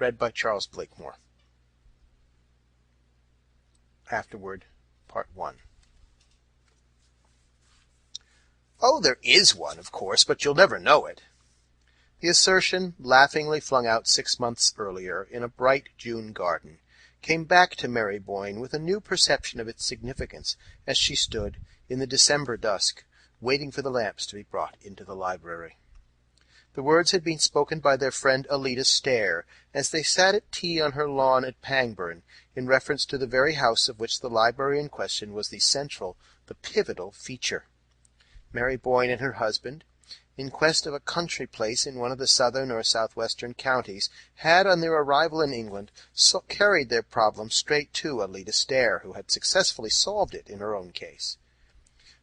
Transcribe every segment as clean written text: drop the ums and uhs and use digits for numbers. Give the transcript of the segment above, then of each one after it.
Read by Charles Blakemore. Afterward, Part 1. "Oh, there is one, of course, but you'll never know it." The assertion, laughingly flung out 6 months earlier in a bright June garden, came back to Mary Boyne with a new perception of its significance as she stood, in the December dusk, waiting for the lamps to be brought into the library. The words had been spoken by their friend Alida Stair, as they sat at tea on her lawn at Pangbourne, in reference to the very house of which the library in question was the central, the pivotal feature. Mary Boyne and her husband, in quest of a country place in one of the southern or southwestern counties, had, on their arrival in England, carried their problem straight to Alida Stair, who had successfully solved it in her own case.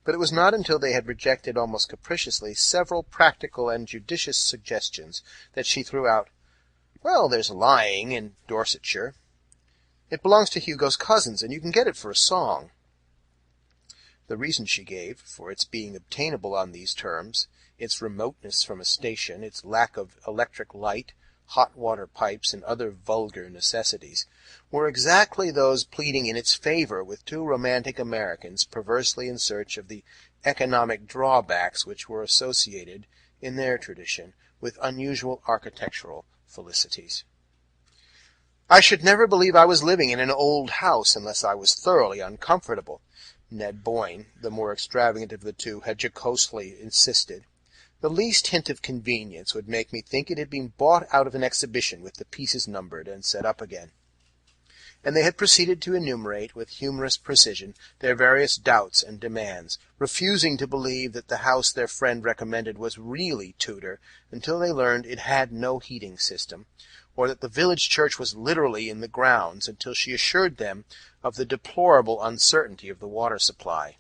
But it was not until they had rejected almost capriciously several practical and judicious suggestions that she threw out, "Well, there's Lying in Dorsetshire. It belongs to Hugo's cousins, and you can get it for a song." The reason she gave for its being obtainable on these terms, its remoteness from a station, its lack of electric light, hot water pipes, and other vulgar necessities, were exactly those pleading in its favor with two romantic Americans perversely in search of the economic drawbacks which were associated, in their tradition, with unusual architectural felicities. "I should never believe I was living in an old house unless I was thoroughly uncomfortable," Ned Boyne, the more extravagant of the two, had jocosely insisted. "The least hint of convenience would make me think it had been bought out of an exhibition with the pieces numbered and set up again." And they had proceeded to enumerate, with humorous precision, their various doubts and demands, refusing to believe that the house their friend recommended was really Tudor until they learned it had no heating system, or that the village church was literally in the grounds until she assured them of the deplorable uncertainty of the water supply.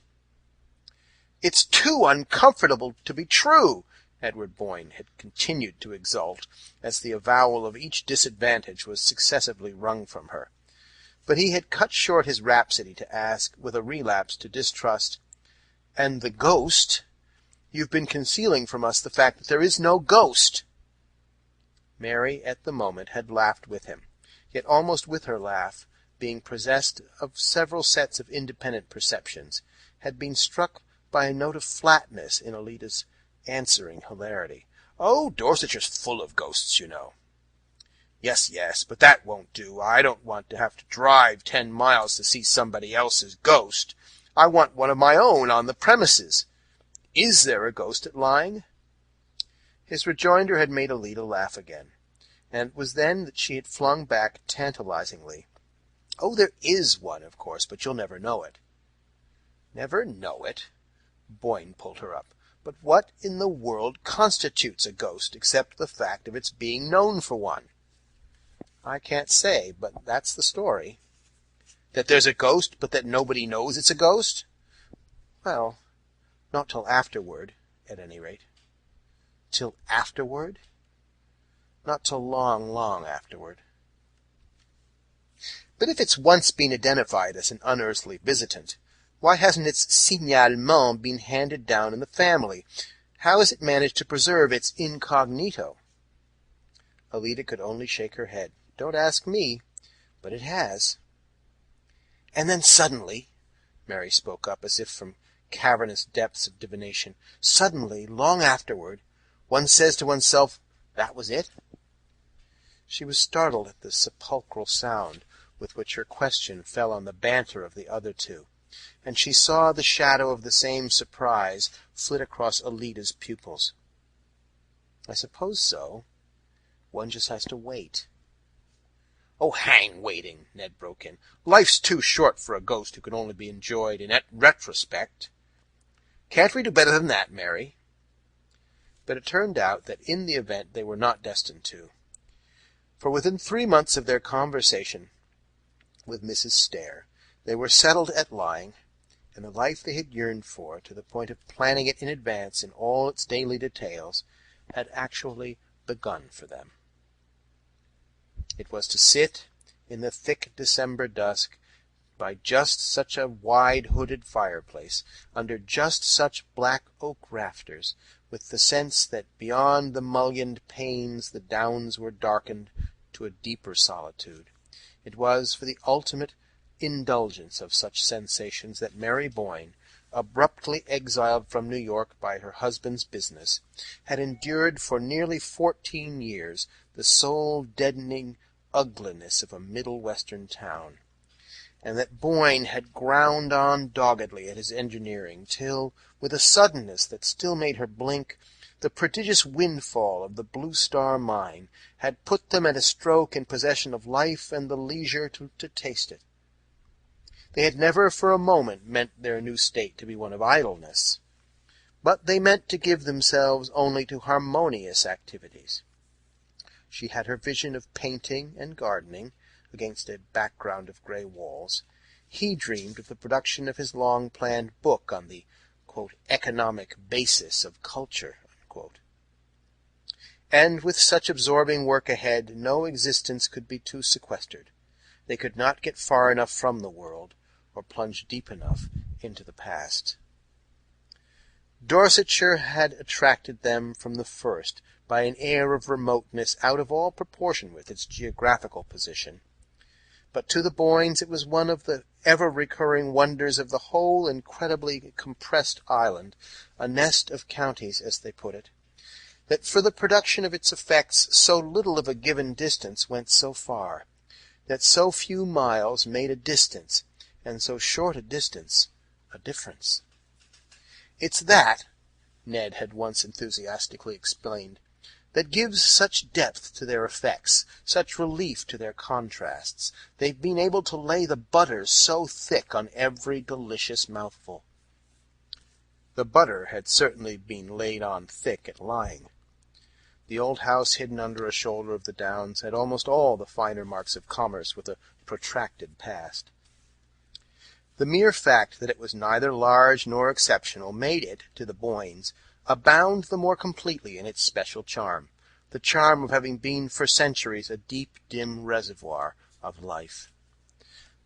"It's too uncomfortable to be true," Edward Boyne had continued to exult, as the avowal of each disadvantage was successively wrung from her. But he had cut short his rhapsody to ask, with a relapse to distrust, "And the ghost? You've been concealing from us the fact that there is no ghost." Mary, at the moment, had laughed with him, yet almost with her laugh, being possessed of several sets of independent perceptions, had been struck by a note of flatness in Alida's answering hilarity. "Oh, Dorsetshire is full of ghosts, you know." Yes, but that won't do. I don't want to have to drive 10 miles to see somebody else's ghost. I want one of my own on the premises. Is there a ghost at Lying?" His rejoinder had made Alida laugh again, and it was then that she had flung back tantalizingly, "Oh, there is one, of course, but you'll never know it." "Never know it?" Boyne pulled her up. "But what in the world constitutes a ghost, except the fact of its being known for one?" "I can't say, but that's the story." "That there's a ghost, but that nobody knows it's a ghost?" "Well, not till afterward, at any rate." "Till afterward?" "Not till long, long afterward." "But if it's once been identified as an unearthly visitant, why hasn't its signalement been handed down in the family? How has it managed to preserve its incognito?" Alida could only shake her head. "Don't ask me, but it has." "And then suddenly," Mary spoke up as if from cavernous depths of divination, "suddenly, long afterward, one says to oneself, 'That was it'?" She was startled at the sepulchral sound with which her question fell on the banter of the other two, and she saw the shadow of the same surprise flit across Alida's pupils. "I suppose so. One just has to wait." "Oh, hang waiting," Ned broke in. "Life's too short for a ghost who can only be enjoyed in retrospect. Can't we do better than that, Mary?" But it turned out that in the event they were not destined to. For within 3 months of their conversation with Mrs. Stair, they were settled at Lying, and the life they had yearned for, to the point of planning it in advance in all its daily details, had actually begun for them. It was to sit in the thick December dusk by just such a wide hooded fireplace, under just such black oak rafters, with the sense that beyond the mullioned panes the downs were darkened to a deeper solitude. It was for the ultimate indulgence of such sensations that Mary Boyne, abruptly exiled from New York by her husband's business, had endured for nearly 14 years the soul-deadening ugliness of a Middle Western town, and that Boyne had ground on doggedly at his engineering, till, with a suddenness that still made her blink, the prodigious windfall of the Blue Star mine had put them at a stroke in possession of life and the leisure to taste it. They had never for a moment meant their new state to be one of idleness, but they meant to give themselves only to harmonious activities. She had her vision of painting and gardening against a background of grey walls. He dreamed of the production of his long-planned book on the, quote, economic basis of culture, unquote. And with such absorbing work ahead, no existence could be too sequestered. They could not get far enough from the world, or plunge deep enough into the past. Dorsetshire had attracted them from the first by an air of remoteness out of all proportion with its geographical position. But to the Boynes it was one of the ever-recurring wonders of the whole incredibly compressed island, a nest of counties, as they put it, that for the production of its effects so little of a given distance went so far, that so few miles made a distance, and so short a distance a difference. "It's that," Ned had once enthusiastically explained, "that gives such depth to their effects, such relief to their contrasts. They've been able to lay the butter so thick on every delicious mouthful." The butter had certainly been laid on thick at lying. The old house hidden under a shoulder of the downs had almost all the finer marks of commerce with a protracted past. The mere fact that it was neither large nor exceptional made it, to the Boynes, abound the more completely in its special charm, the charm of having been for centuries a deep, dim reservoir of life.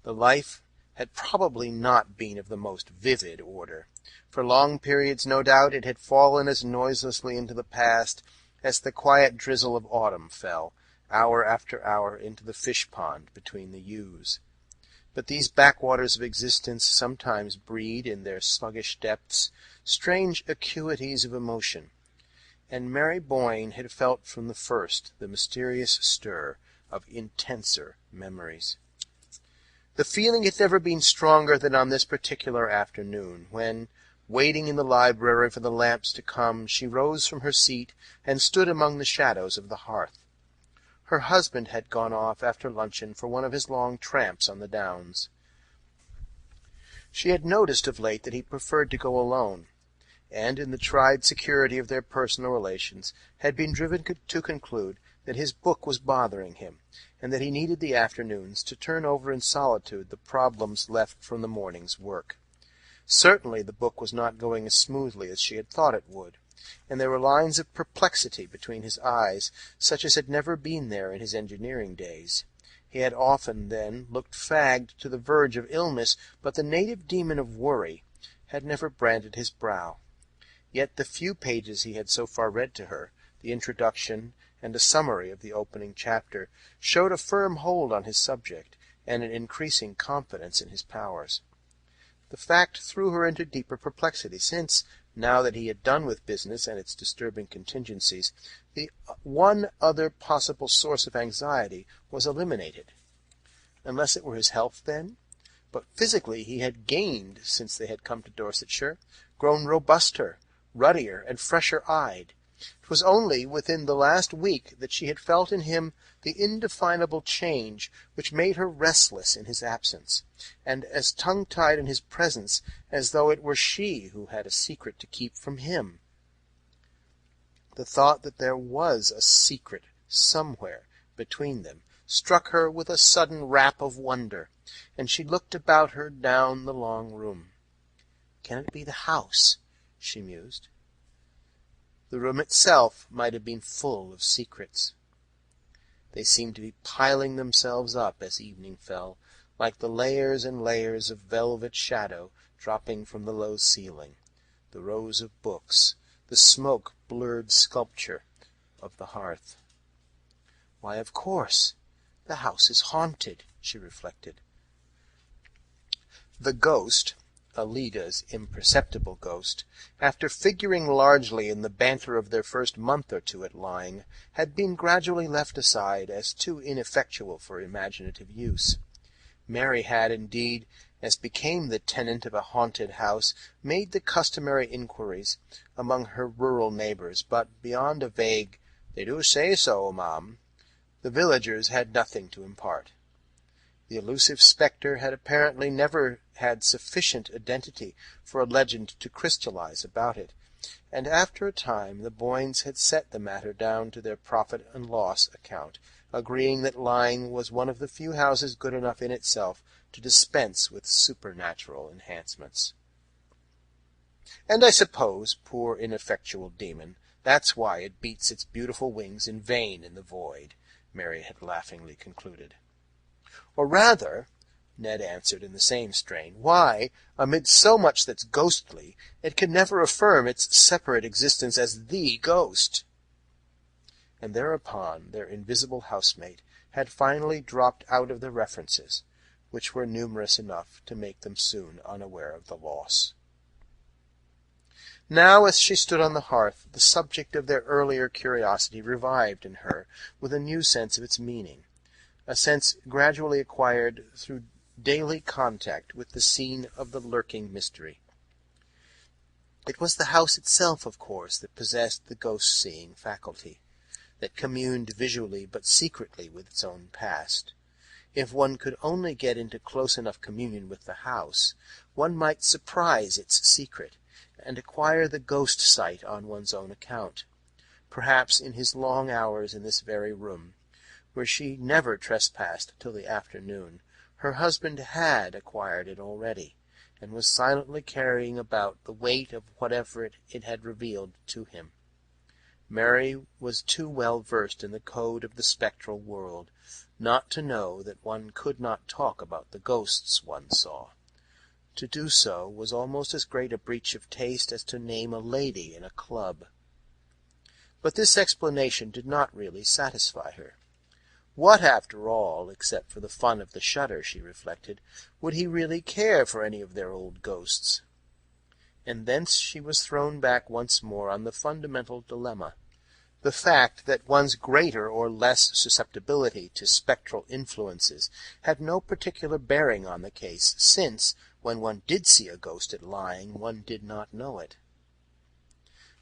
The life had probably not been of the most vivid order. For long periods, no doubt, it had fallen as noiselessly into the past as the quiet drizzle of autumn fell, hour after hour, into the fish-pond between the yews. But these backwaters of existence sometimes breed, in their sluggish depths, strange acuities of emotion, and Mary Boyne had felt from the first the mysterious stir of intenser memories. The feeling had never been stronger than on this particular afternoon, when, waiting in the library for the lamps to come, she rose from her seat and stood among the shadows of the hearth. Her husband had gone off after luncheon for one of his long tramps on the downs. She had noticed of late that he preferred to go alone, and in the tried security of their personal relations had been driven to conclude that his book was bothering him, and that he needed the afternoons to turn over in solitude the problems left from the morning's work. Certainly the book was not going as smoothly as she had thought it would, and there were lines of perplexity between his eyes, such as had never been there in his engineering days. He had often, then, looked fagged to the verge of illness, but the native demon of worry had never branded his brow. Yet the few pages he had so far read to her, the introduction and a summary of the opening chapter, showed a firm hold on his subject, and an increasing confidence in his powers. The fact threw her into deeper perplexity, since, now that he had done with business and its disturbing contingencies, the one other possible source of anxiety was eliminated. Unless it were his health, then? But physically he had gained since they had come to Dorsetshire, grown robuster, ruddier, and fresher-eyed. It was only within the last week that she had felt in him the indefinable change which made her restless in his absence, and as tongue-tied in his presence as though it were she who had a secret to keep from him. The thought that there was a secret somewhere between them struck her with a sudden rap of wonder, and she looked about her down the long room. "Can it be the house?" she mused. The room itself might have been full of secrets. They seemed to be piling themselves up as evening fell, like the layers and layers of velvet shadow dropping from the low ceiling, the rows of books, the smoke-blurred sculpture of the hearth. "Why, of course," The house is haunted, she reflected. The ghost, Alida's imperceptible ghost, after figuring largely in the banter of their first month or two at Lying, had been gradually left aside as too ineffectual for imaginative use. Mary had, indeed, as became the tenant of a haunted house, made the customary inquiries among her rural neighbors, but beyond a vague, "They do say so, ma'am," the villagers had nothing to impart. The elusive spectre had apparently never had sufficient identity for a legend to crystallize about it, and after a time the Boynes had set the matter down to their profit and loss account, agreeing that Lying was one of the few houses good enough in itself to dispense with supernatural enhancements. "And I suppose, poor ineffectual demon, that's why it beats its beautiful wings in vain in the void," Mary had laughingly concluded. "Or rather," Ned answered in the same strain, "why, amid so much that's ghostly, it can never affirm its separate existence as the ghost." And thereupon their invisible housemate had finally dropped out of the references, which were numerous enough to make them soon unaware of the loss. Now, as she stood on the hearth, the subject of their earlier curiosity revived in her with a new sense of its meaning, a sense gradually acquired through daily contact with the scene of the lurking mystery. It was the house itself, of course, that possessed the ghost-seeing faculty, that communed visually but secretly with its own past. If one could only get into close enough communion with the house, one might surprise its secret, and acquire the ghost sight on one's own account. Perhaps in his long hours in this very room, where she never trespassed till the afternoon, her husband had acquired it already, and was silently carrying about the weight of whatever it had revealed to him. Mary was too well versed in the code of the spectral world not to know that one could not talk about the ghosts one saw. To do so was almost as great a breach of taste as to name a lady in a club. But this explanation did not really satisfy her. What, after all, except for the fun of the shudder, she reflected, would he really care for any of their old ghosts? And thence she was thrown back once more on the fundamental dilemma, the fact that one's greater or less susceptibility to spectral influences had no particular bearing on the case, since, when one did see a ghost at Lying, one did not know it.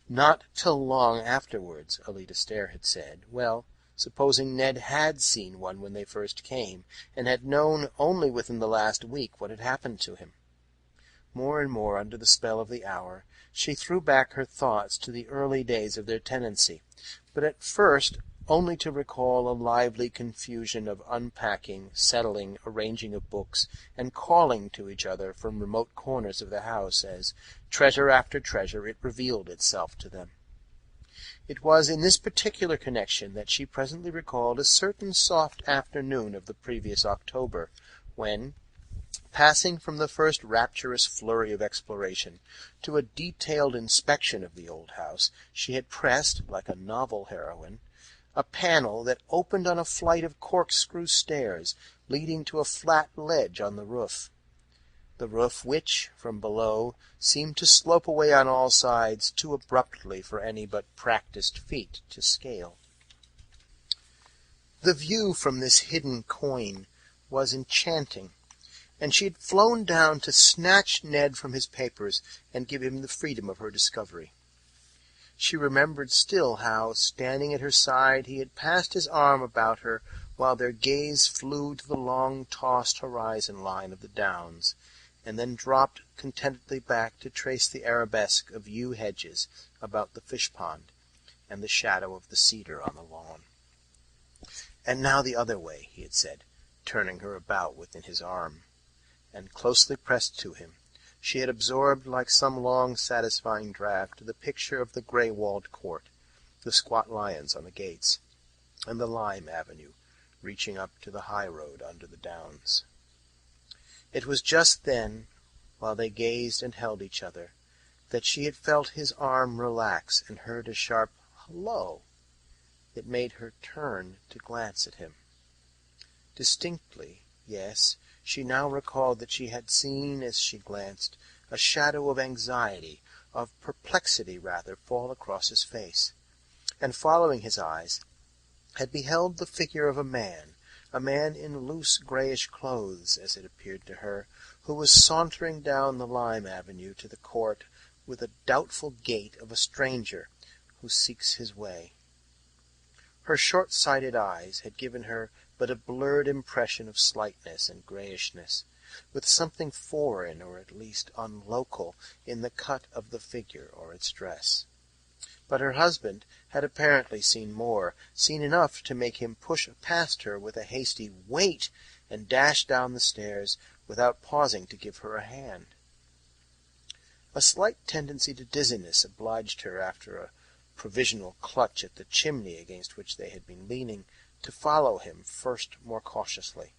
Not till long afterwards, Alida Stair had said. Well, supposing Ned had seen one when they first came, and had known only within the last week what had happened to him? More and more under the spell of the hour, she threw back her thoughts to the early days of their tenancy, but at first only to recall a lively confusion of unpacking, settling, arranging of books, and calling to each other from remote corners of the house as, treasure after treasure, it revealed itself to them. It was in this particular connection that she presently recalled a certain soft afternoon of the previous October, when, passing from the first rapturous flurry of exploration to a detailed inspection of the old house, she had pressed, like a novel heroine, a panel that opened on a flight of corkscrew stairs leading to a flat ledge on the roof. The roof which, from below, seemed to slope away on all sides too abruptly for any but practised feet to scale. The view from this hidden coign was enchanting, and she had flown down to snatch Ned from his papers and give him the freedom of her discovery. She remembered still how, standing at her side, he had passed his arm about her while their gaze flew to the long-tossed horizon line of the downs, and then dropped contentedly back to trace the arabesque of yew hedges about the fish-pond and the shadow of the cedar on the lawn. "And now the other way," he had said, turning her about within his arm, and closely pressed to him, she had absorbed like some long satisfying draught the picture of the grey-walled court, the squat lions on the gates, and the lime avenue reaching up to the high road under the downs. It was just then, while they gazed and held each other, that she had felt his arm relax and heard a sharp "Hello!" that made her turn to glance at him. Distinctly, yes, she now recalled that she had seen, as she glanced, a shadow of anxiety, of perplexity rather, fall across his face, and following his eyes, had beheld the figure of a man in loose greyish clothes, as it appeared to her, who was sauntering down the lime avenue to the court with the doubtful gait of a stranger who seeks his way. Her short-sighted eyes had given her but a blurred impression of slightness and greyishness, with something foreign or at least unlocal in the cut of the figure or its dress. But her husband had apparently seen more, seen enough to make him push past her with a hasty "Wait!" and dash down the stairs without pausing to give her a hand. A slight tendency to dizziness obliged her, after a provisional clutch at the chimney against which they had been leaning, to follow him first more cautiously,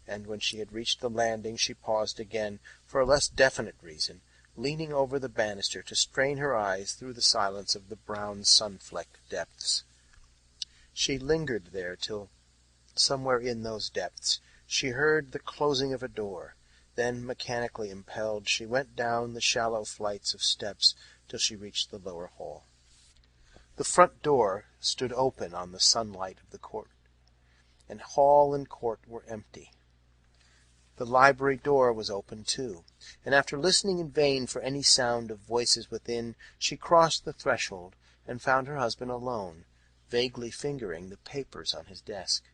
and when she had reached the landing she paused again, for a less definite reason, leaning over the banister to strain her eyes through the silence of the brown sun-flecked depths. She lingered there till, somewhere in those depths, she heard the closing of a door. Then, mechanically impelled, she went down the shallow flights of steps till she reached the lower hall. The front door stood open on the sunlight of the court, and hall and court were empty. The library door was open too, and after listening in vain for any sound of voices within, she crossed the threshold and found her husband alone, vaguely fingering the papers on his desk.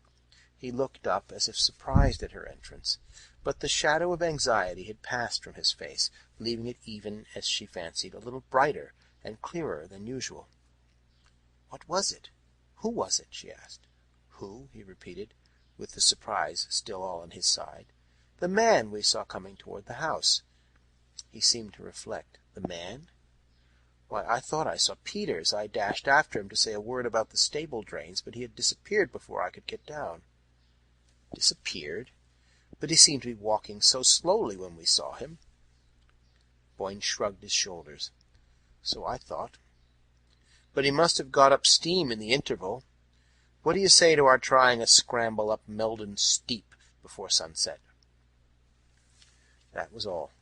He looked up as if surprised at her entrance, but the shadow of anxiety had passed from his face, leaving it even, as she fancied, a little brighter and clearer than usual. "What was it? Who was it?" she asked. "Who?" he repeated, with the surprise still all on his side. "The man we saw coming toward the house." He seemed to reflect. "The man? Why, I thought I saw Peters. I dashed after him to say a word about the stable drains, but he had disappeared before I could get down." "Disappeared? But he seemed to be walking so slowly when we saw him." Boyne shrugged his shoulders. "So I thought. But he must have got up steam in the interval. What do you say to our trying a scramble up Meldon Steep before sunset?" That was all.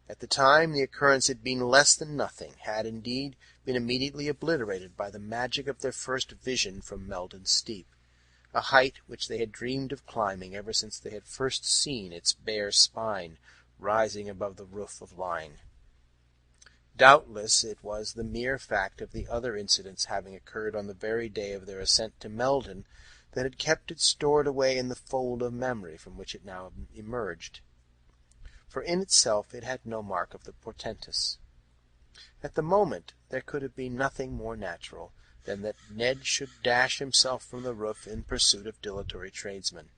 At the time, the occurrence had been less than nothing, had, indeed, been immediately obliterated by the magic of their first vision from Meldon Steep, a height which they had dreamed of climbing ever since they had first seen its bare spine rising above the roof of Lyne. Doubtless it was the mere fact of the other incidents having occurred on the very day of their ascent to Meldon that had kept it stored away in the fold of memory from which it now emerged. For in itself it had no mark of the portentous. At the moment there could have been nothing more natural than that Ned should dash himself from the roof in pursuit of dilatory tradesmen.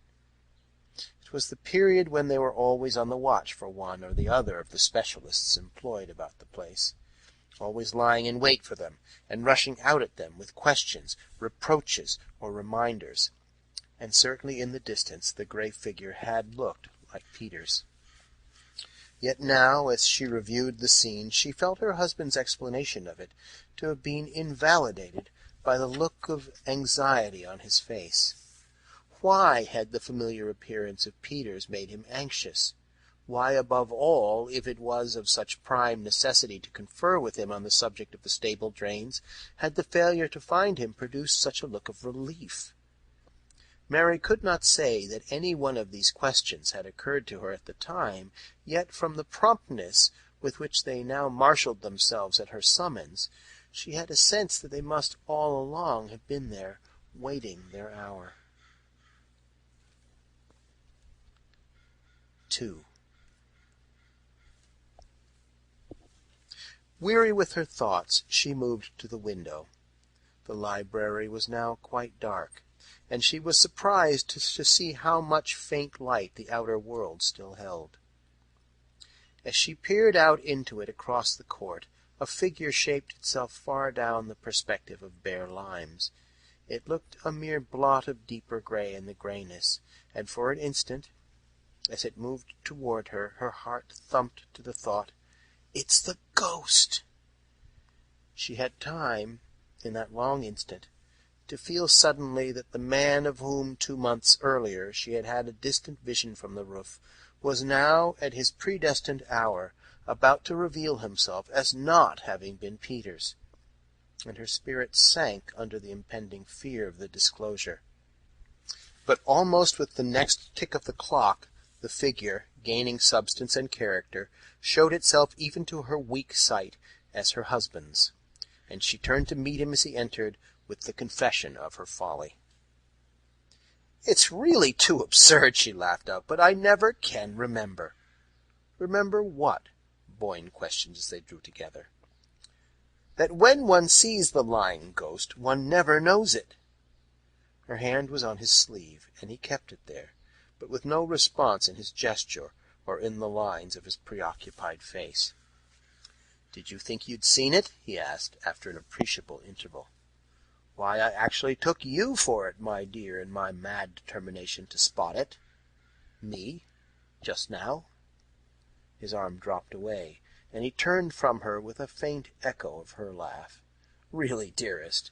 It was the period when they were always on the watch for one or the other of the specialists employed about the place, always lying in wait for them, and rushing out at them with questions, reproaches, or reminders. And certainly in the distance the grey figure had looked like Peters. Yet now, as she reviewed the scene, she felt her husband's explanation of it to have been invalidated by the look of anxiety on his face. Why had the familiar appearance of Peters made him anxious? Why, above all, if it was of such prime necessity to confer with him on the subject of the stable drains, had the failure to find him produced such a look of relief? Mary could not say that any one of these questions had occurred to her at the time, yet from the promptness with which they now marshalled themselves at her summons, she had a sense that they must all along have been there, waiting their hour. 2. Weary with her thoughts, she moved to the window. The library was now quite dark, and she was surprised to see how much faint light the outer world still held. As she peered out into it across the court, a figure shaped itself far down the perspective of bare limes. It looked a mere blot of deeper grey in the greyness, and for an instant, as it moved toward her, her heart thumped to the thought, "It's the ghost!" She had time, in that long instant, to feel suddenly that the man of whom 2 months earlier she had had a distant vision from the roof was now, at his predestined hour, about to reveal himself as not having been Peter's, and her spirit sank under the impending fear of the disclosure. But almost with the next tick of the clock, the figure, gaining substance and character, showed itself even to her weak sight as her husband's, and she turned to meet him as he entered with the confession of her folly. "It's really too absurd," she laughed out, "but I never can remember." "Remember what?" Boyne questioned as they drew together. "That when one sees the lying ghost, one never knows it." Her hand was on his sleeve, and he kept it there, but with no response in his gesture or in the lines of his preoccupied face. "Did you think you'd seen it?" he asked, after an appreciable interval. "Why, I actually took you for it, my dear, in my mad determination to spot it." "Me? Just now?" His arm dropped away, and he turned from her with a faint echo of her laugh. "Really, dearest,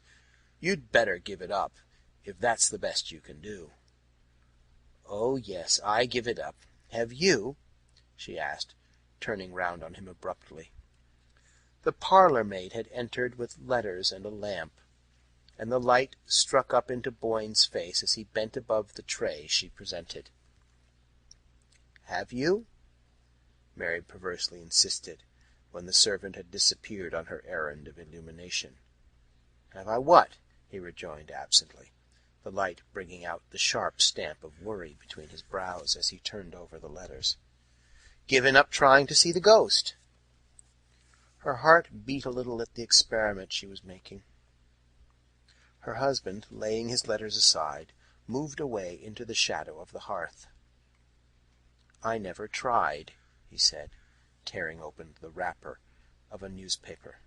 you'd better give it up, if that's the best you can do." "Oh, yes, I give it up. Have you?" she asked, turning round on him abruptly. The parlour-maid had entered with letters and a lamp, and the light struck up into Boyne's face as he bent above the tray she presented. "Have you?" Mary perversely insisted, when the servant had disappeared on her errand of illumination. "Have I what?" he rejoined absently, the light bringing out the sharp stamp of worry between his brows as he turned over the letters. "Given up trying to see the ghost." Her heart beat a little at the experiment she was making. Her husband, laying his letters aside, moved away into the shadow of the hearth. "I never tried," he said, tearing open the wrapper of a newspaper.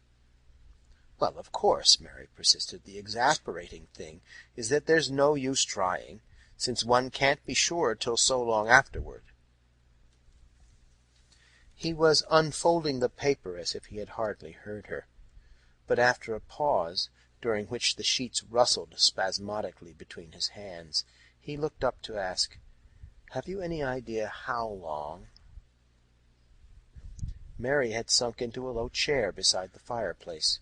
"Well, of course," Mary persisted, "the exasperating thing is that there's no use trying, since one can't be sure till so long afterward." He was unfolding the paper as if he had hardly heard her, but after a pause, during which the sheets rustled spasmodically between his hands, he looked up to ask, "Have you any idea how long?" Mary had sunk into a low chair beside the fireplace.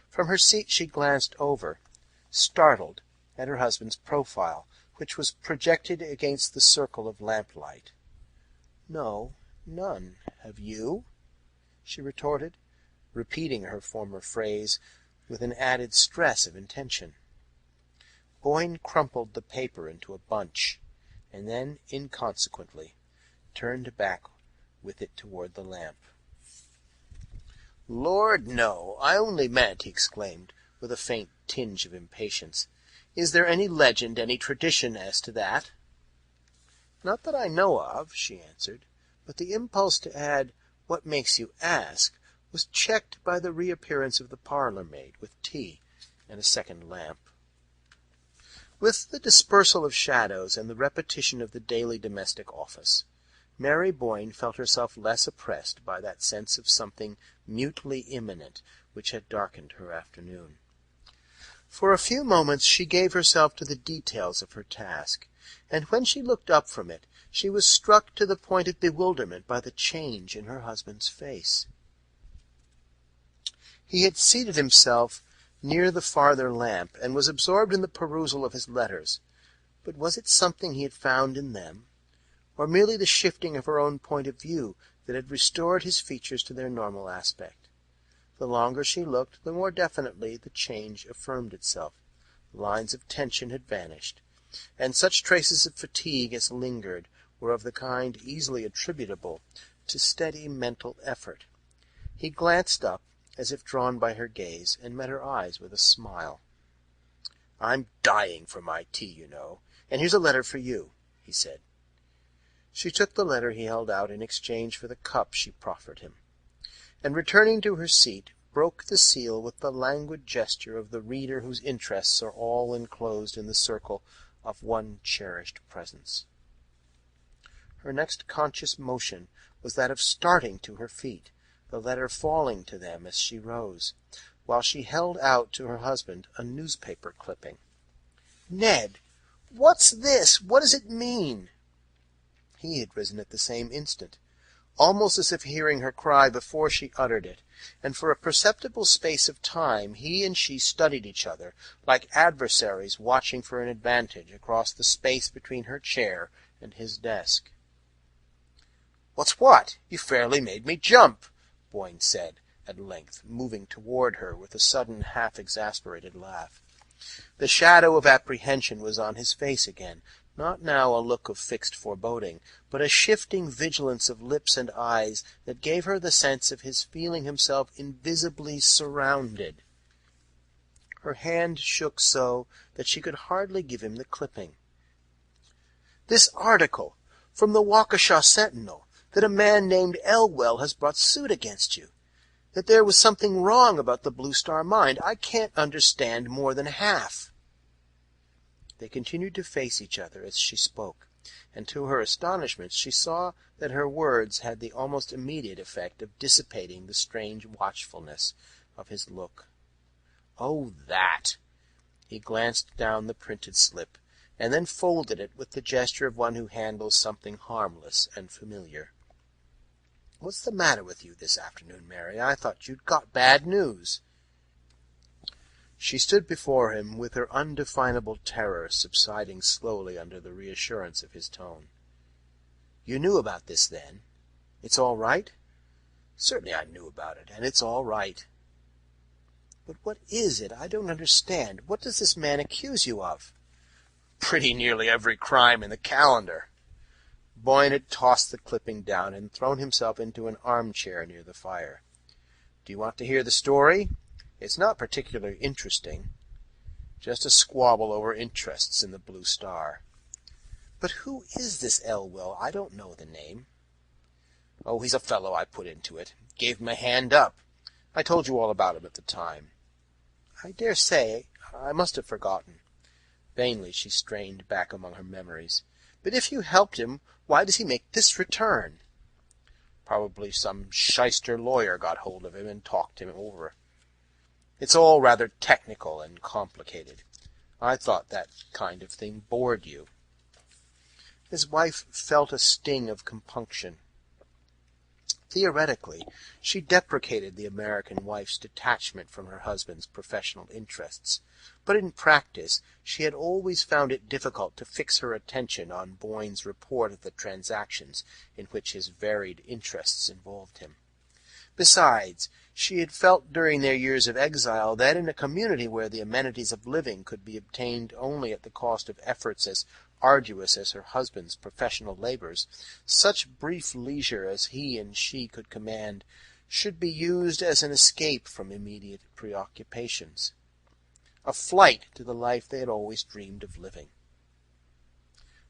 From her seat she glanced over, startled, at her husband's profile, which was projected against the circle of lamplight. "No, none. Have you?" she retorted, repeating her former phrase with an added stress of intention. Boyne crumpled the paper into a bunch, and then, inconsequently, turned back with it toward the lamp. "Lord, no! I only meant," he exclaimed, with a faint tinge of impatience, "is there any legend, any tradition as to that?" "Not that I know of," she answered, but the impulse to add, "What makes you ask?" was checked by the reappearance of the parlour-maid with tea and a second lamp. With the dispersal of shadows and the repetition of the daily domestic office, Mary Boyne felt herself less oppressed by that sense of something mutely imminent which had darkened her afternoon. For a few moments she gave herself to the details of her task, and when she looked up from it, she was struck to the point of bewilderment by the change in her husband's face. He had seated himself near the farther lamp, and was absorbed in the perusal of his letters. But was it something he had found in them, or merely the shifting of her own point of view that had restored his features to their normal aspect? The longer she looked, the more definitely the change affirmed itself. The lines of tension had vanished, and such traces of fatigue as lingered were of the kind easily attributable to steady mental effort. He glanced up, as if drawn by her gaze, and met her eyes with a smile. "I'm dying for my tea, you know, and here's a letter for you," he said. She took the letter he held out in exchange for the cup she proffered him, and returning to her seat, broke the seal with the languid gesture of the reader whose interests are all enclosed in the circle of one cherished presence. Her next conscious motion was that of starting to her feet, the letter falling to them as she rose, while she held out to her husband a newspaper clipping. "Ned, what's this? What does it mean?" He had risen at the same instant, almost as if hearing her cry before she uttered it, and for a perceptible space of time he and she studied each other, like adversaries watching for an advantage across the space between her chair and his desk. "What's what? You fairly made me jump," Boyne said, at length, moving toward her with a sudden half-exasperated laugh. The shadow of apprehension was on his face again, not now a look of fixed foreboding, but a shifting vigilance of lips and eyes that gave her the sense of his feeling himself invisibly surrounded. Her hand shook so that she could hardly give him the clipping. "This article from the Waukesha Sentinel, that a man named Elwell has brought suit against you, that there was something wrong about the Blue Star Mine. I can't understand more than half." They continued to face each other as she spoke, and to her astonishment she saw that her words had the almost immediate effect of dissipating the strange watchfulness of his look. "Oh, that!" He glanced down the printed slip, and then folded it with the gesture of one who handles something harmless and familiar. "What's the matter with you this afternoon, Mary? I thought you'd got bad news." She stood before him with her undefinable terror subsiding slowly under the reassurance of his tone. "You knew about this, then? It's all right?" "Certainly I knew about it, and it's all right." "But what is it? I don't understand. What does this man accuse you of?" "Pretty nearly every crime in the calendar." Boyne had tossed the clipping down and thrown himself into an armchair near the fire. "Do you want to hear the story? It's not particularly interesting. Just a squabble over interests in the Blue Star." "But who is this Elwell? I don't know the name." "Oh, he's a fellow I put into it. Gave him a hand up. I told you all about him at the time." "I dare say. I must have forgotten." Vainly she strained back among her memories. "But if you helped him, why does he make this return?" "Probably some shyster lawyer got hold of him and talked him over. It's all rather technical and complicated. I thought that kind of thing bored you." His wife felt a sting of compunction. Theoretically, she deprecated the American wife's detachment from her husband's professional interests, but in practice she had always found it difficult to fix her attention on Boyne's report of the transactions in which his varied interests involved him. Besides, she had felt during their years of exile that in a community where the amenities of living could be obtained only at the cost of efforts as arduous as her husband's professional labors, such brief leisure as he and she could command should be used as an escape from immediate preoccupations, a flight to the life they had always dreamed of living.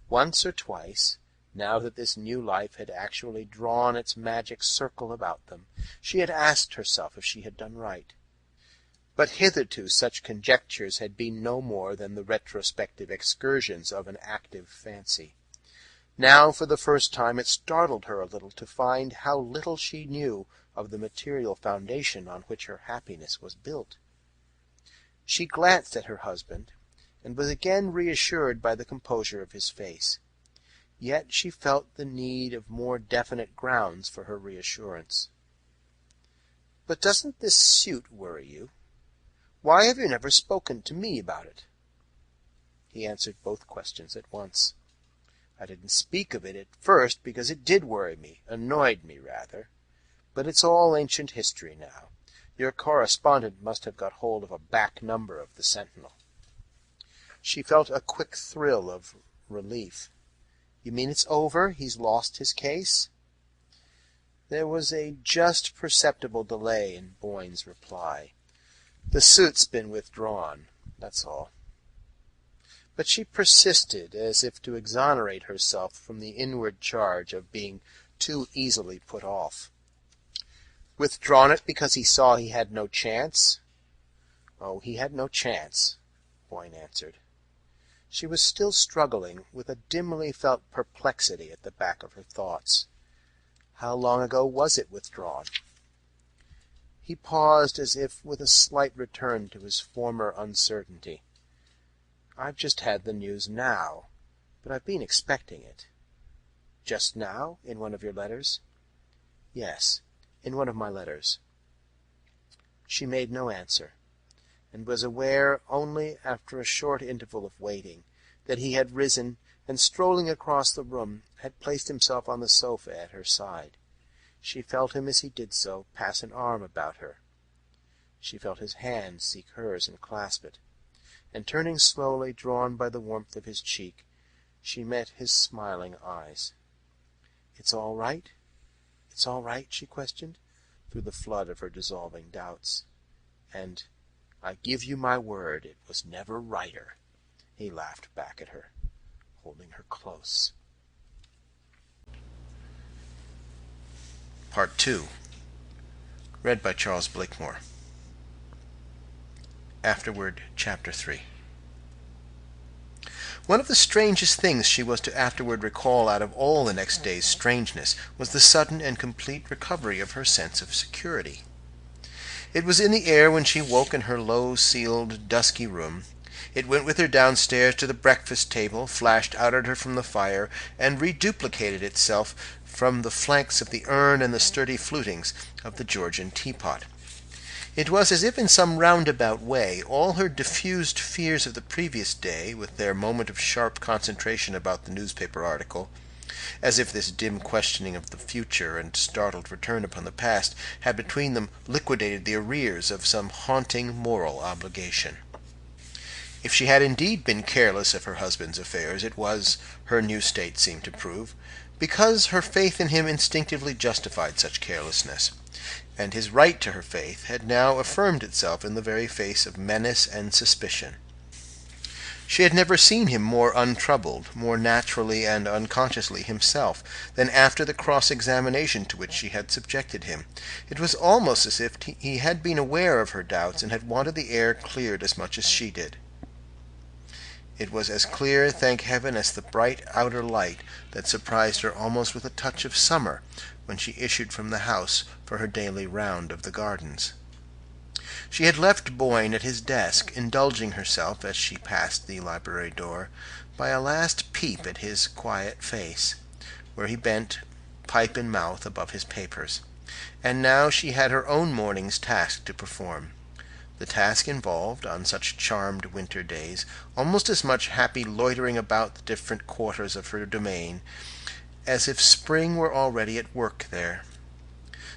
Once or twice, now that this new life had actually drawn its magic circle about them, she had asked herself if she had done right. But hitherto such conjectures had been no more than the retrospective excursions of an active fancy. Now, for the first time, it startled her a little to find how little she knew of the material foundation on which her happiness was built. She glanced at her husband, and was again reassured by the composure of his face. Yet she felt the need of more definite grounds for her reassurance. "But doesn't this suit worry you? Why have you never spoken to me about it?" He answered both questions at once. "I didn't speak of it at first because it did worry me, annoyed me, rather. But it's all ancient history now. Your correspondent must have got hold of a back number of the Sentinel." She felt a quick thrill of relief. "You mean it's over? He's lost his case?" There was a just perceptible delay in Boyne's reply. "The suit's been withdrawn, that's all." But she persisted, as if to exonerate herself from the inward charge of being too easily put off. "Withdrawn it because he saw he had no chance?" "Oh, he had no chance," Boyne answered. She was still struggling with a dimly felt perplexity at the back of her thoughts. How long ago was it withdrawn? He paused as if with a slight return to his former uncertainty. "I've just had the news now, but I've been expecting it." "Just now? In one of your letters?" "Yes, in one of my letters." She made no answer, and was aware only after a short interval of waiting that he had risen, and strolling across the room had placed himself on the sofa at her side. She felt him as he did so pass an arm about her. She felt his hand seek hers and clasp it, and turning slowly, drawn by the warmth of his cheek, she met his smiling eyes. "It's all right? It's all right?" she questioned, through the flood of her dissolving doubts. And, "I give you my word it was never righter," he laughed back at her, holding her close. Part 2. Read by Charles Blakemore. Afterward, Chapter 3. One of the strangest things she was to afterward recall out of all the next day's strangeness was the sudden and complete recovery of her sense of security. It was in the air when she woke in her low-ceiled, dusky room. It went with her downstairs to the breakfast table, flashed out at her from the fire, and reduplicated itself from the flanks of the urn and the sturdy flutings of the Georgian teapot. It was as if in some roundabout way all her diffused fears of the previous day, with their moment of sharp concentration about the newspaper article, as if this dim questioning of the future and startled return upon the past had between them liquidated the arrears of some haunting moral obligation. If she had indeed been careless of her husband's affairs, it was, her new state seemed to prove, because her faith in him instinctively justified such carelessness, and his right to her faith had now affirmed itself in the very face of menace and suspicion. She had never seen him more untroubled, more naturally and unconsciously himself, than after the cross-examination to which she had subjected him. It was almost as if he had been aware of her doubts and had wanted the air cleared as much as she did. It was as clear, thank heaven, as the bright outer light that surprised her almost with a touch of summer when she issued from the house for her daily round of the gardens. She had left Boyne at his desk, indulging herself, as she passed the library door, by a last peep at his quiet face, where he bent, pipe in mouth, above his papers. And now she had her own morning's task to perform. The task involved, on such charmed winter days, almost as much happy loitering about the different quarters of her domain as if spring were already at work there.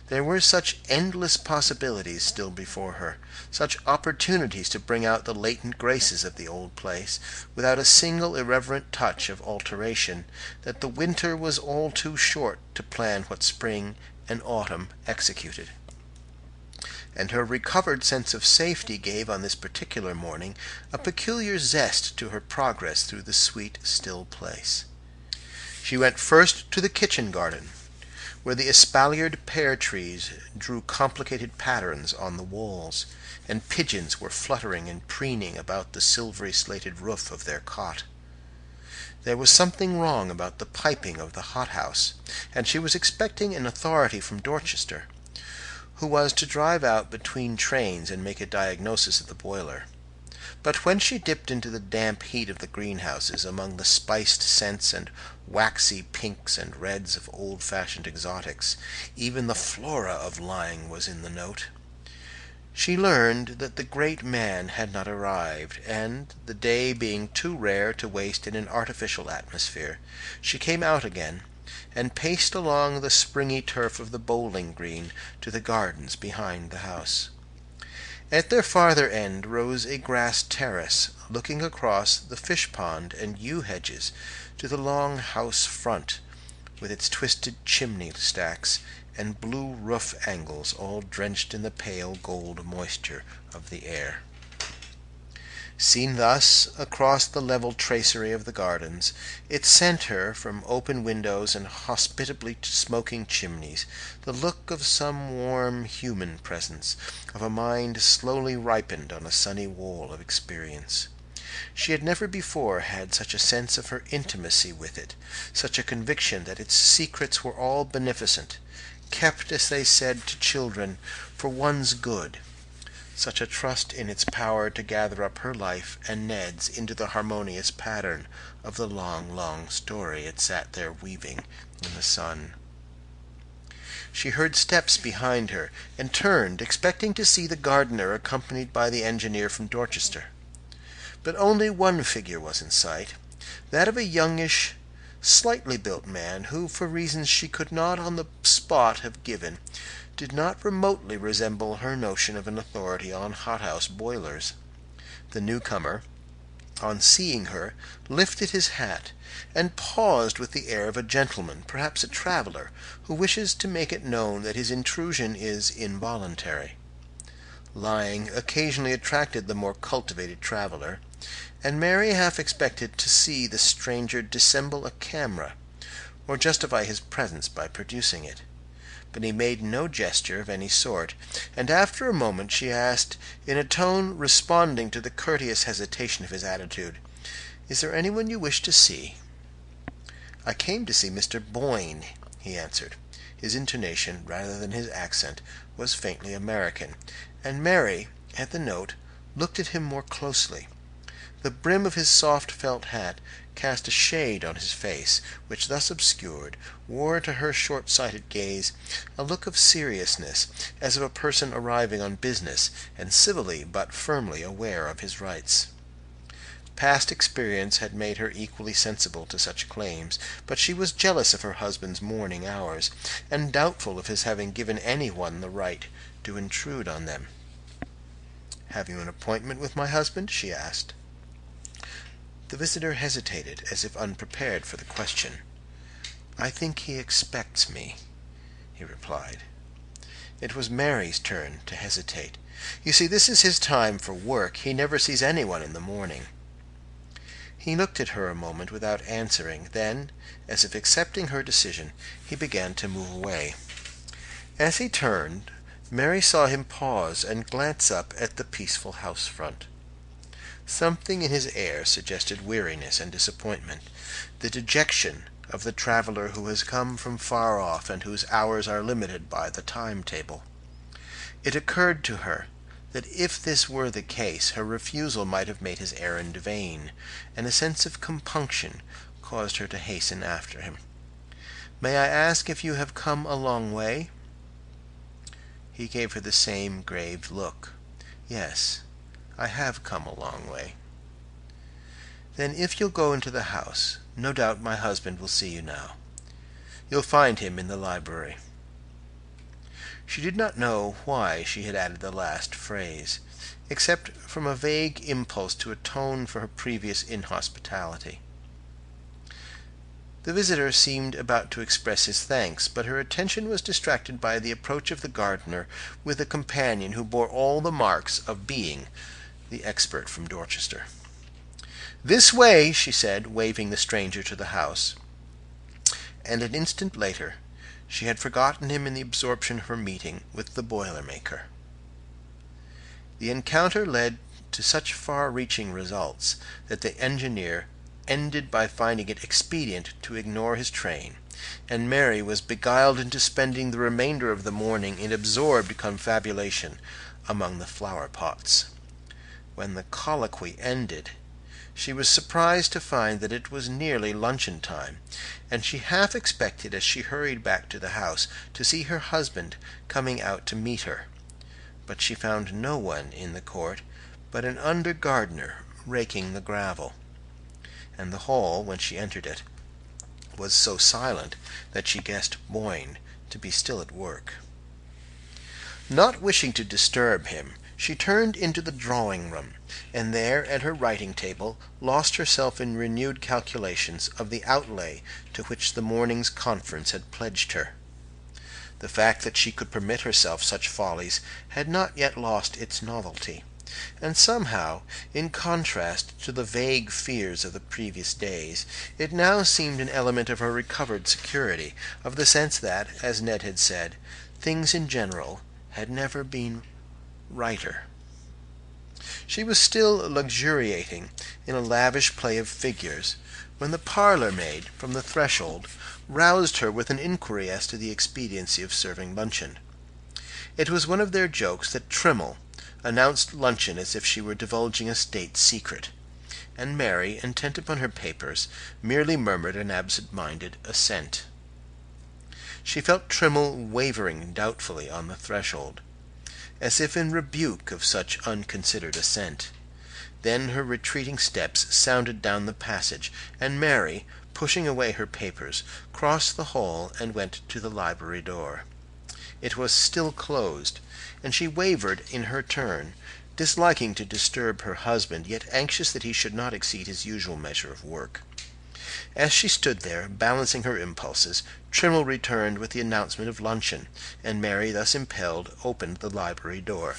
There were such endless possibilities still before her, such opportunities to bring out the latent graces of the old place, without a single irreverent touch of alteration, that the winter was all too short to plan what spring and autumn executed. And her recovered sense of safety gave on this particular morning a peculiar zest to her progress through the sweet, still place. She went first to the kitchen garden, where the espaliered pear trees drew complicated patterns on the walls, and pigeons were fluttering and preening about the silvery slated roof of their cot. There was something wrong about the piping of the hothouse, and she was expecting an authority from Dorchester, who was to drive out between trains and make a diagnosis of the boiler. But when she dipped into the damp heat of the greenhouses, among the spiced scents and waxy pinks and reds of old-fashioned exotics, even the flora of Lying was in the note. She learned that the great man had not arrived, and, the day being too rare to waste in an artificial atmosphere, she came out again, and paced along the springy turf of the bowling green to the gardens behind the house. At their farther end rose a grass terrace, looking across the fish-pond and yew hedges to the long house front, with its twisted chimney stacks and blue roof angles all drenched in the pale gold moisture of the air. Seen thus, across the level tracery of the gardens, it sent her, from open windows and hospitably smoking chimneys, the look of some warm human presence, of a mind slowly ripened on a sunny wall of experience. She had never before had such a sense of her intimacy with it, such a conviction that its secrets were all beneficent, kept, as they said to children, for one's good, such a trust in its power to gather up her life and Ned's into the harmonious pattern of the long, long story it sat there weaving in the sun. She heard steps behind her, and turned, expecting to see the gardener accompanied by the engineer from Dorchester. But only one figure was in sight, that of a youngish, slightly built man who, for reasons she could not on the spot have given, did not remotely resemble her notion of an authority on hothouse boilers. The newcomer, on seeing her, lifted his hat, and paused with the air of a gentleman, perhaps a traveller, who wishes to make it known that his intrusion is involuntary. Lying occasionally attracted the more cultivated traveller, and Mary half expected to see the stranger dissemble a camera, or justify his presence by producing it. But he made no gesture of any sort, and after a moment she asked, in a tone responding to the courteous hesitation of his attitude, "Is there anyone you wish to see?" "I came to see Mr. Boyne," he answered. His intonation, rather than his accent, was faintly American, and Mary, at the note, looked at him more closely. The brim of his soft felt hat cast a shade on his face, which, thus obscured, wore to her short-sighted gaze a look of seriousness, as of a person arriving on business, and civilly but firmly aware of his rights. Past experience had made her equally sensible to such claims, but she was jealous of her husband's morning hours, and doubtful of his having given any one the right to intrude on them. "Have you an appointment with my husband?" she asked. The visitor hesitated, as if unprepared for the question. "I think he expects me," he replied. It was Mary's turn to hesitate. "You see, this is his time for work. He never sees anyone in the morning." He looked at her a moment without answering. Then, as if accepting her decision, he began to move away. As he turned, Mary saw him pause and glance up at the peaceful house front. Something in his air suggested weariness and disappointment, the dejection of the traveller who has come from far off and whose hours are limited by the time-table. It occurred to her that if this were the case, her refusal might have made his errand vain, and a sense of compunction caused her to hasten after him. "May I ask if you have come a long way?" He gave her the same grave look. "Yes, I have come a long way." "Then if you'll go into the house, no doubt my husband will see you now. You'll find him in the library." She did not know why she had added the last phrase, except from a vague impulse to atone for her previous inhospitality. The visitor seemed about to express his thanks, but her attention was distracted by the approach of the gardener with a companion who bore all the marks of being the expert from Dorchester. "This way," she said, waving the stranger to the house, and an instant later she had forgotten him in the absorption of her meeting with the boiler-maker. The encounter led to such far-reaching results that the engineer ended by finding it expedient to ignore his train, and Mary was beguiled into spending the remainder of the morning in absorbed confabulation among the flower-pots. When the colloquy ended, she was surprised to find that it was nearly luncheon time, and she half expected, as she hurried back to the house, to see her husband coming out to meet her. But she found no one in the court but an under-gardener raking the gravel, and the hall, when she entered it, was so silent that she guessed Boyne to be still at work. Not wishing to disturb him, she turned into the drawing-room, and there, at her writing-table, lost herself in renewed calculations of the outlay to which the morning's conference had pledged her. The fact that she could permit herself such follies had not yet lost its novelty, and somehow, in contrast to the vague fears of the previous days, it now seemed an element of her recovered security, of the sense that, as Ned had said, things in general had never been righter. She was still luxuriating in a lavish play of figures, when the parlour-maid, from the threshold, roused her with an inquiry as to the expediency of serving luncheon. It was one of their jokes that Trimmle, announced luncheon as if she were divulging a state secret, and Mary, intent upon her papers, merely murmured an absent-minded assent. She felt Trimmle wavering doubtfully on the threshold, as if in rebuke of such unconsidered assent. Then her retreating steps sounded down the passage, and Mary, pushing away her papers, crossed the hall and went to the library door. It was still closed, and she wavered in her turn, disliking to disturb her husband, yet anxious that he should not exceed his usual measure of work. As she stood there, balancing her impulses, Trimmle returned with the announcement of luncheon, and Mary, thus impelled, opened the library door.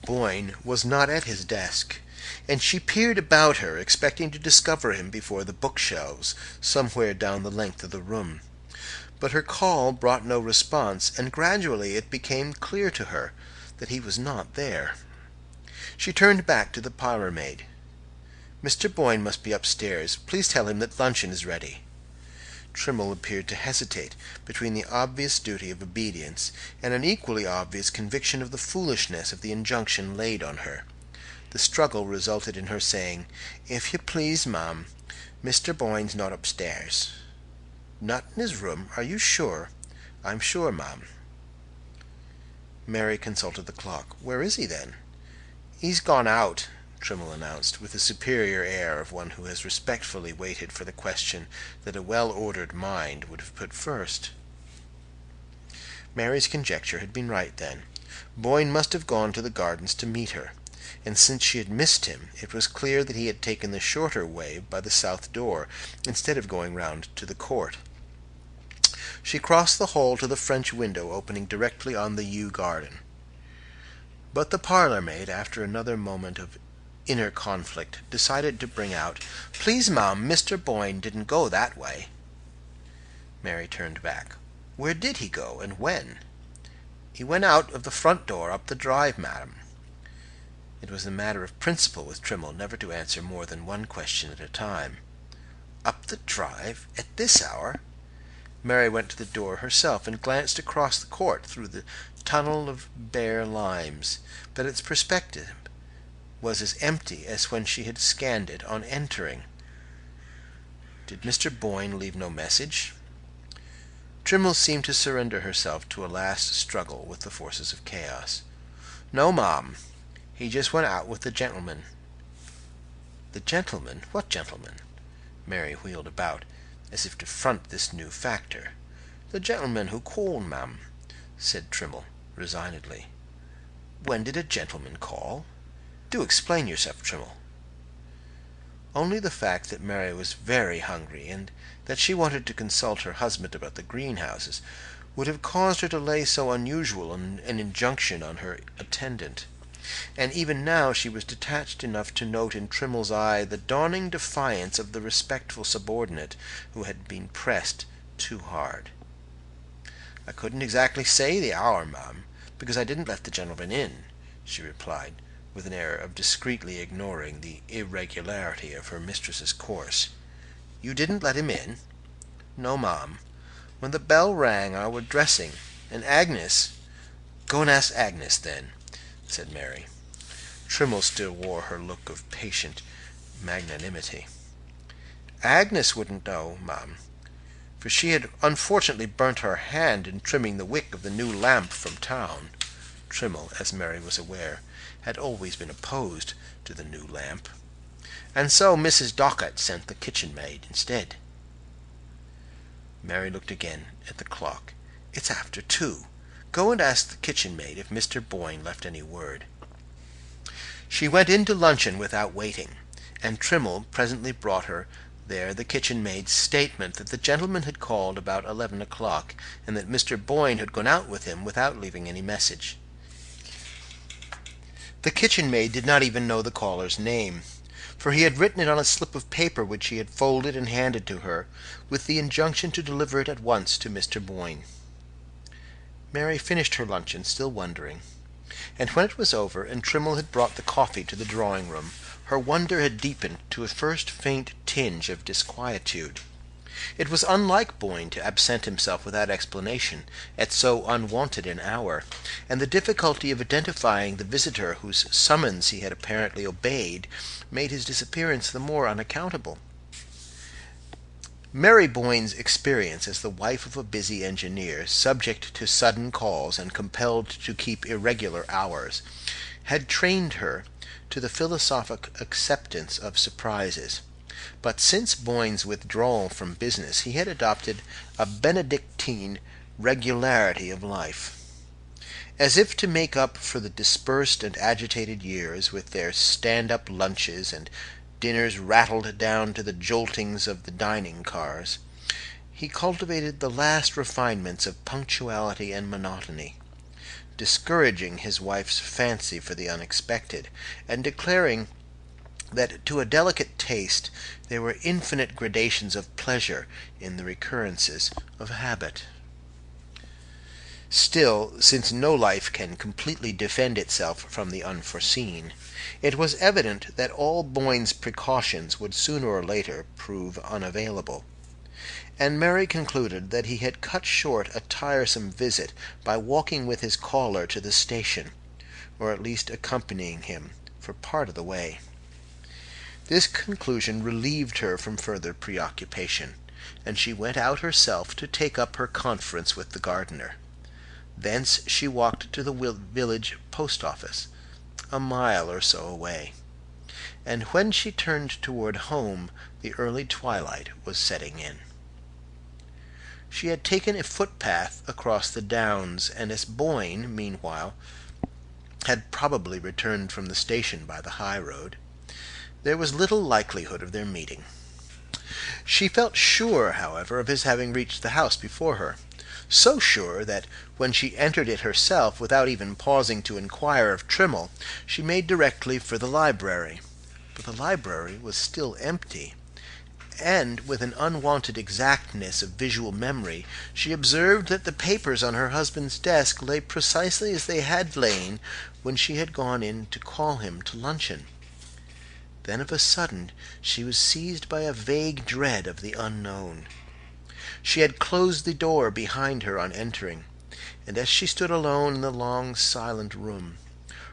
Boyne was not at his desk, and she peered about her, expecting to discover him before the bookshelves, somewhere down the length of the room. But her call brought no response, and gradually it became clear to her that he was not there. She turned back to the parlour-maid. "Mr. Boyne must be upstairs. Please tell him that luncheon is ready." Trimmle appeared to hesitate between the obvious duty of obedience and an equally obvious conviction of the foolishness of the injunction laid on her. The struggle resulted in her saying, "If you please, ma'am, Mr. Boyne's not upstairs." "Not in his room? Are you sure?" "I'm sure, ma'am." Mary consulted the clock. "Where is he, then?" "He's gone out," Trimmle announced, with the superior air of one who has respectfully waited for the question that a well-ordered mind would have put first. Mary's conjecture had been right, then. Boyne must have gone to the gardens to meet her, and since she had missed him, it was clear that he had taken the shorter way by the south door, instead of going round to the court. She crossed the hall to the French window opening directly on the yew garden. But the parlour-maid, after another moment of inner conflict, decided to bring out, "Please, ma'am, Mr. Boyne didn't go that way." Mary turned back. "Where did he go, and when?" "He went out of the front door up the drive, madam." It was a matter of principle with Trimmle never to answer more than one question at a time. "Up the drive? At this hour?" Mary went to the door herself and glanced across the court through the tunnel of bare limes, but its perspective was as empty as when she had scanned it on entering. Did Mr. Boyne leave no message? Trimmle seemed to surrender herself to a last struggle with the forces of chaos. "No, ma'am. He just went out with the gentleman." "The gentleman? What gentleman?" Mary wheeled about, as if to front this new factor. "The gentleman who called, ma'am," said Trimmle, resignedly. "When did a gentleman call? Do explain yourself, Trimmle." Only the fact that Mary was very hungry, and that she wanted to consult her husband about the greenhouses, would have caused her to lay so unusual an injunction on her attendant. And even now she was detached enough to note in Trimmle's eye the dawning defiance of the respectful subordinate who had been pressed too hard. "I couldn't exactly say the hour, ma'am, because I didn't let the gentleman in," she replied, with an air of discreetly ignoring the irregularity of her mistress's course. "You didn't let him in?" "No, ma'am. When the bell rang I were dressing, and Agnes—" "Go and ask Agnes, then," said Mary. Trimmle still wore her look of patient magnanimity. "Agnes wouldn't know, ma'am, for she had unfortunately burnt her hand in trimming the wick of the new lamp from town." Trimmle, as Mary was aware, had always been opposed to the new lamp, "and so Mrs. Dockett sent the kitchen-maid instead." Mary looked again at the clock. "It's after 2. Go and ask the kitchen-maid if Mr. Boyne left any word." She went in to luncheon without waiting, and Trimmle presently brought her there the kitchen-maid's statement that the gentleman had called about 11 o'clock, and that Mr. Boyne had gone out with him without leaving any message. The kitchen-maid did not even know the caller's name, for he had written it on a slip of paper which he had folded and handed to her, with the injunction to deliver it at once to Mr. Boyne. Mary finished her luncheon, still wondering, and when it was over and Trimmle had brought the coffee to the drawing-room, her wonder had deepened to a first faint tinge of disquietude. It was unlike Boyne to absent himself without explanation at so unwonted an hour, and the difficulty of identifying the visitor whose summons he had apparently obeyed made his disappearance the more unaccountable. Mary Boyne's experience as the wife of a busy engineer, subject to sudden calls and compelled to keep irregular hours, had trained her to the philosophic acceptance of surprises. But since Boyne's withdrawal from business he had adopted a Benedictine regularity of life. As if to make up for the dispersed and agitated years, with their stand-up lunches and dinners rattled down to the joltings of the dining cars, he cultivated the last refinements of punctuality and monotony, discouraging his wife's fancy for the unexpected, and declaring that to a delicate taste there were infinite gradations of pleasure in the recurrences of habit. Still, since no life can completely defend itself from the unforeseen, it was evident that all Boyne's precautions would sooner or later prove unavailable, and Mary concluded that he had cut short a tiresome visit by walking with his caller to the station, or at least accompanying him for part of the way. This conclusion relieved her from further preoccupation, and she went out herself to take up her conference with the gardener. Thence she walked to the village post-office, a mile or so away, and when she turned toward home the early twilight was setting in. She had taken a footpath across the downs, and as Boyne, meanwhile, had probably returned from the station by the high road, there was little likelihood of their meeting. She felt sure, however, of his having reached the house before her, so sure that when she entered it herself, without even pausing to inquire of Trimmle, she made directly for the library. But the library was still empty, and with an unwonted exactness of visual memory she observed that the papers on her husband's desk lay precisely as they had lain when she had gone in to call him to luncheon. Then of a sudden she was seized by a vague dread of the unknown. She had closed the door behind her on entering, and as she stood alone in the long silent room,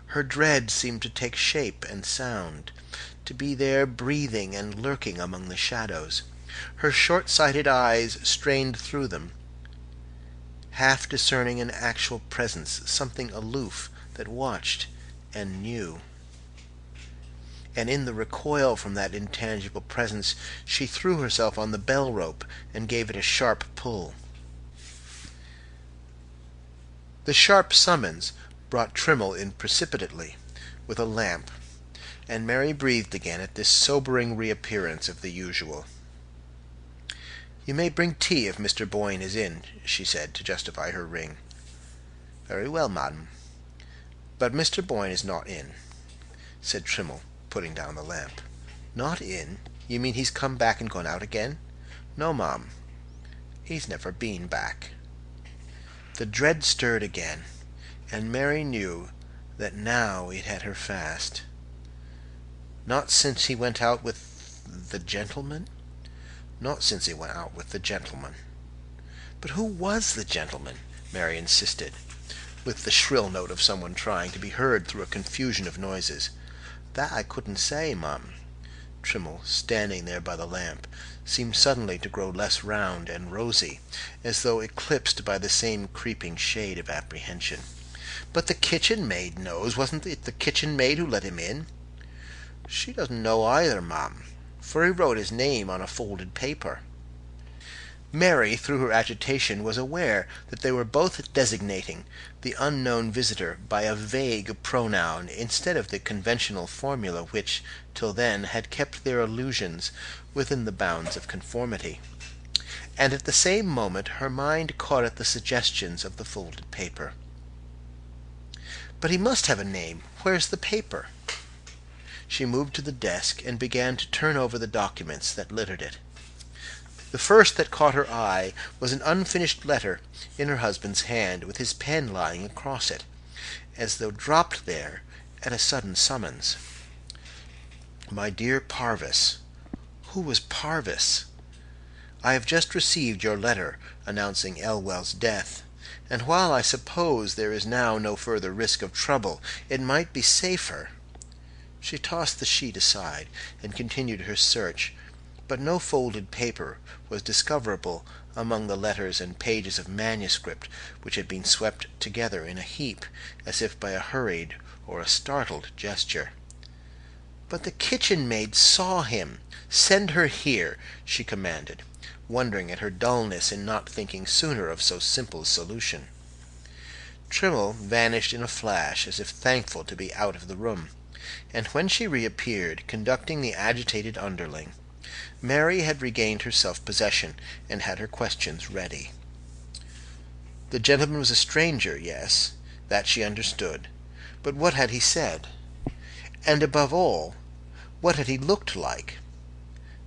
her dread seemed to take shape and sound, to be there breathing and lurking among the shadows, her short-sighted eyes strained through them, half discerning an actual presence, something aloof that watched and knew. And in the recoil from that intangible presence she threw herself on the bell-rope and gave it a sharp pull. The sharp summons brought Trimmle in precipitately, with a lamp, and Mary breathed again at this sobering reappearance of the usual. "You may bring tea if Mr. Boyne is in," she said, to justify her ring. "Very well, madam. But Mr. Boyne is not in," said Trimmle, putting down the lamp. "Not in? You mean he's come back and gone out again?" "No, ma'am. He's never been back." The dread stirred again, and Mary knew that now it had her fast. Not since he went out with the gentleman? Not since he went out with the gentleman. But who was the gentleman? Mary insisted, with the shrill note of someone trying to be heard through a confusion of noises. "That I couldn't say, ma'am." Trimmle, standing there by the lamp, seemed suddenly to grow less round and rosy, as though eclipsed by the same creeping shade of apprehension. "But the kitchen maid knows. Wasn't it the kitchen maid who let him in?" "She doesn't know either, ma'am, for he wrote his name on a folded paper." Mary, through her agitation, was aware that they were both designating the unknown visitor by a vague pronoun instead of the conventional formula which, till then, had kept their allusions within the bounds of conformity. And at the same moment her mind caught at the suggestions of the folded paper. "But he must have a name. Where's the paper?" She moved to the desk and began to turn over the documents that littered it. The first that caught her eye was an unfinished letter in her husband's hand, with his pen lying across it, as though dropped there at a sudden summons. "My dear Parvis." Who was Parvis? I have just received your letter announcing Elwell's death, and while I suppose there is now no further risk of trouble, it might be safer—" She tossed the sheet aside and continued her search, but no folded paper was discoverable among the letters and pages of manuscript which had been swept together in a heap, as if by a hurried or a startled gesture. "But the kitchen-maid saw him. Send her here," she commanded, wondering at her dullness in not thinking sooner of so simple a solution. Trimmle vanished in a flash, as if thankful to be out of the room, and when she reappeared, conducting the agitated underling, Mary had regained her self-possession, and had her questions ready. The gentleman was a stranger, yes, that she understood, but what had he said? And above all, what had he looked like?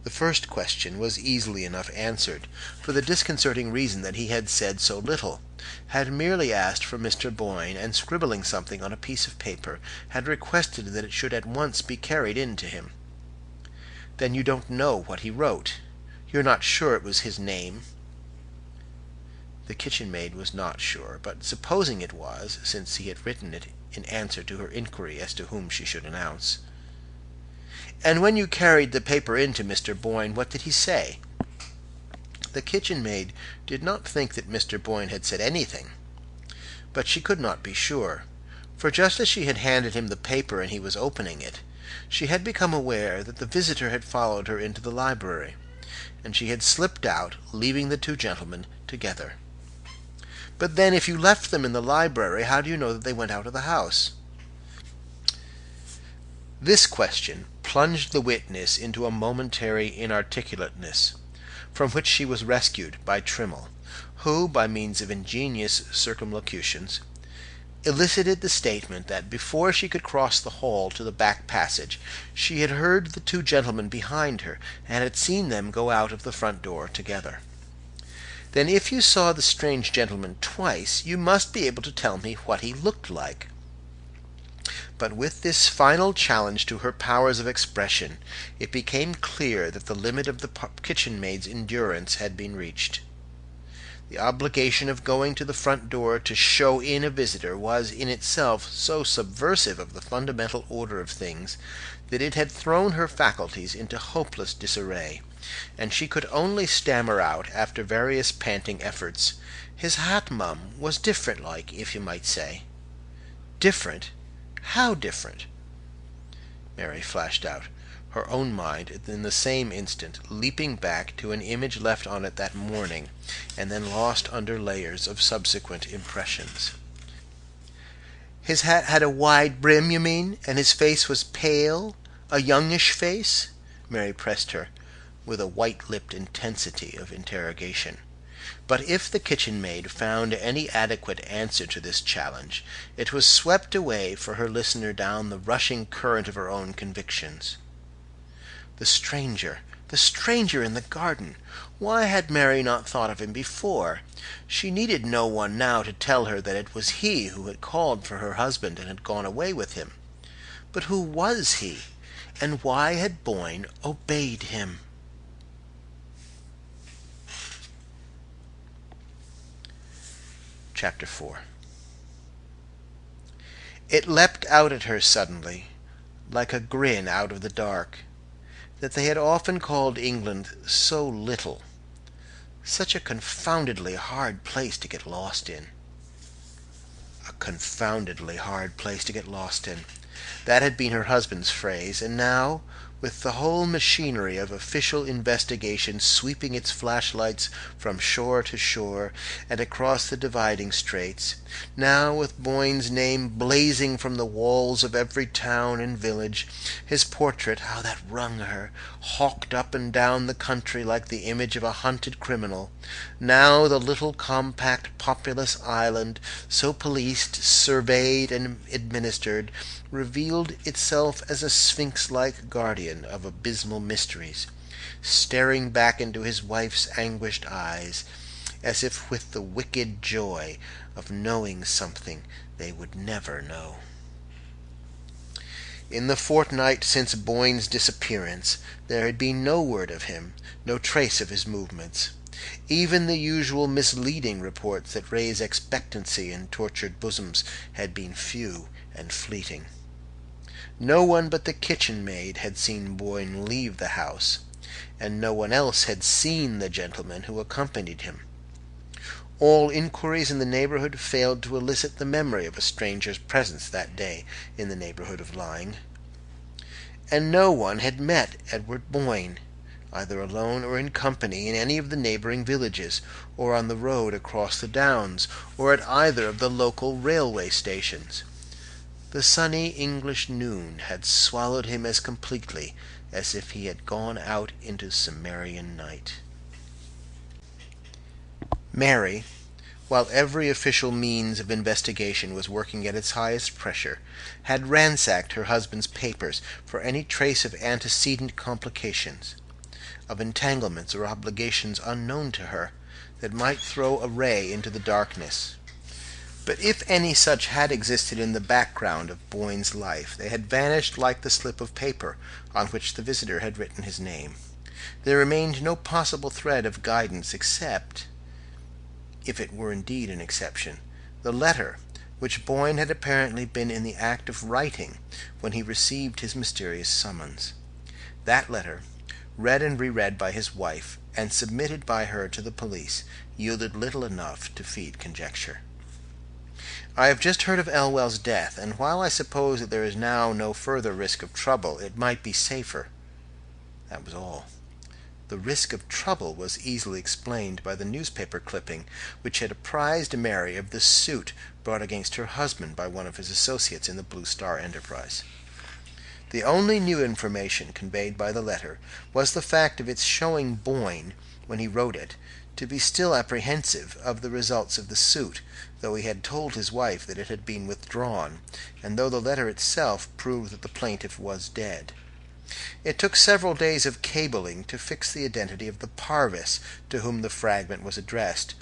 The first question was easily enough answered, for the disconcerting reason that he had said so little, had merely asked for Mr. Boyne, and scribbling something on a piece of paper, had requested that it should at once be carried in to him. "Then you don't know what he wrote? You're not sure it was his name?" The kitchen-maid was not sure, but supposing it was, since he had written it in answer to her inquiry as to whom she should announce. "And when you carried the paper in to Mr. Boyne, what did he say?" The kitchen-maid did not think that Mr. Boyne had said anything, but she could not be sure, for just as she had handed him the paper and he was opening it, she had become aware that the visitor had followed her into the library, and she had slipped out, leaving the two gentlemen together. "But then, if you left them in the library, how do you know that they went out of the house?" This question plunged the witness into a momentary inarticulateness, from which she was rescued by Trimmle, who, by means of ingenious circumlocutions, elicited the statement that before she could cross the hall to the back passage, she had heard the two gentlemen behind her, and had seen them go out of the front door together. "Then if you saw the strange gentleman twice, you must be able to tell me what he looked like." But with this final challenge to her powers of expression, it became clear that the limit of the kitchen-maid's endurance had been reached. The obligation of going to the front door to show in a visitor was in itself so subversive of the fundamental order of things that it had thrown her faculties into hopeless disarray, and she could only stammer out, after various panting efforts, "His hat, mum, was different like, if you might say." "Different? How different?" Mary flashed out, her own mind in the same instant leaping back to an image left on it that morning, and then lost under layers of subsequent impressions. "His hat had a wide brim, you mean, and his face was pale, a youngish face?" Mary pressed her, with a white-lipped intensity of interrogation. But if the kitchen-maid found any adequate answer to this challenge, it was swept away for her listener down the rushing current of her own convictions. The stranger in the garden! Why had Mary not thought of him before? She needed no one now to tell her that it was he who had called for her husband and had gone away with him. But who was he, and why had Boyne obeyed him? Chapter 4. It leapt out at her suddenly, like a grin out of the dark, that they had often called England so little, such a confoundedly hard place to get lost in. A confoundedly hard place to get lost in. That had been her husband's phrase, and now, with the whole machinery of official investigation sweeping its flashlights from shore to shore and across the dividing straits, now with Boyne's name blazing from the walls of every town and village, his portrait, how that wrung her, hawked up and down the country like the image of a hunted criminal, now the little compact populous island, so policed, surveyed, and administered, revealed itself as a sphinx-like guardian of abysmal mysteries, staring back into his wife's anguished eyes, as if with the wicked joy of knowing something they would never know. In the fortnight since Boyne's disappearance there had been no word of him, no trace of his movements. Even the usual misleading reports that raise expectancy in tortured bosoms had been few and fleeting. No one but the kitchen maid had seen Boyne leave the house, and no one else had seen the gentleman who accompanied him. All inquiries in the neighborhood failed to elicit the memory of a stranger's presence that day in the neighborhood of Lying. And no one had met Edward Boyne, either alone or in company, in any of the neighboring villages, or on the road across the downs, or at either of the local railway stations. The sunny English noon had swallowed him as completely as if he had gone out into Cimmerian night. Mary, while every official means of investigation was working at its highest pressure, had ransacked her husband's papers for any trace of antecedent complications, of entanglements or obligations unknown to her, that might throw a ray into the darkness. But if any such had existed in the background of Boyne's life, they had vanished like the slip of paper on which the visitor had written his name. There remained no possible thread of guidance except, if it were indeed an exception, the letter which Boyne had apparently been in the act of writing when he received his mysterious summons. That letter, read and reread by his wife, and submitted by her to the police, yielded little enough to feed conjecture. I have just heard of Elwell's death, and while I suppose that there is now no further risk of trouble, it might be safer. That was all. The risk of trouble was easily explained by the newspaper clipping which had apprised Mary of the suit brought against her husband by one of his associates in the Blue Star enterprise. The only new information conveyed by the letter was the fact of its showing Boyne, when he wrote it, to be still apprehensive of the results of the suit, though he had told his wife that it had been withdrawn, and though the letter itself proved that the plaintiff was dead. It took several days of cabling to fix the identity of the Parvis to whom the fragment was addressed,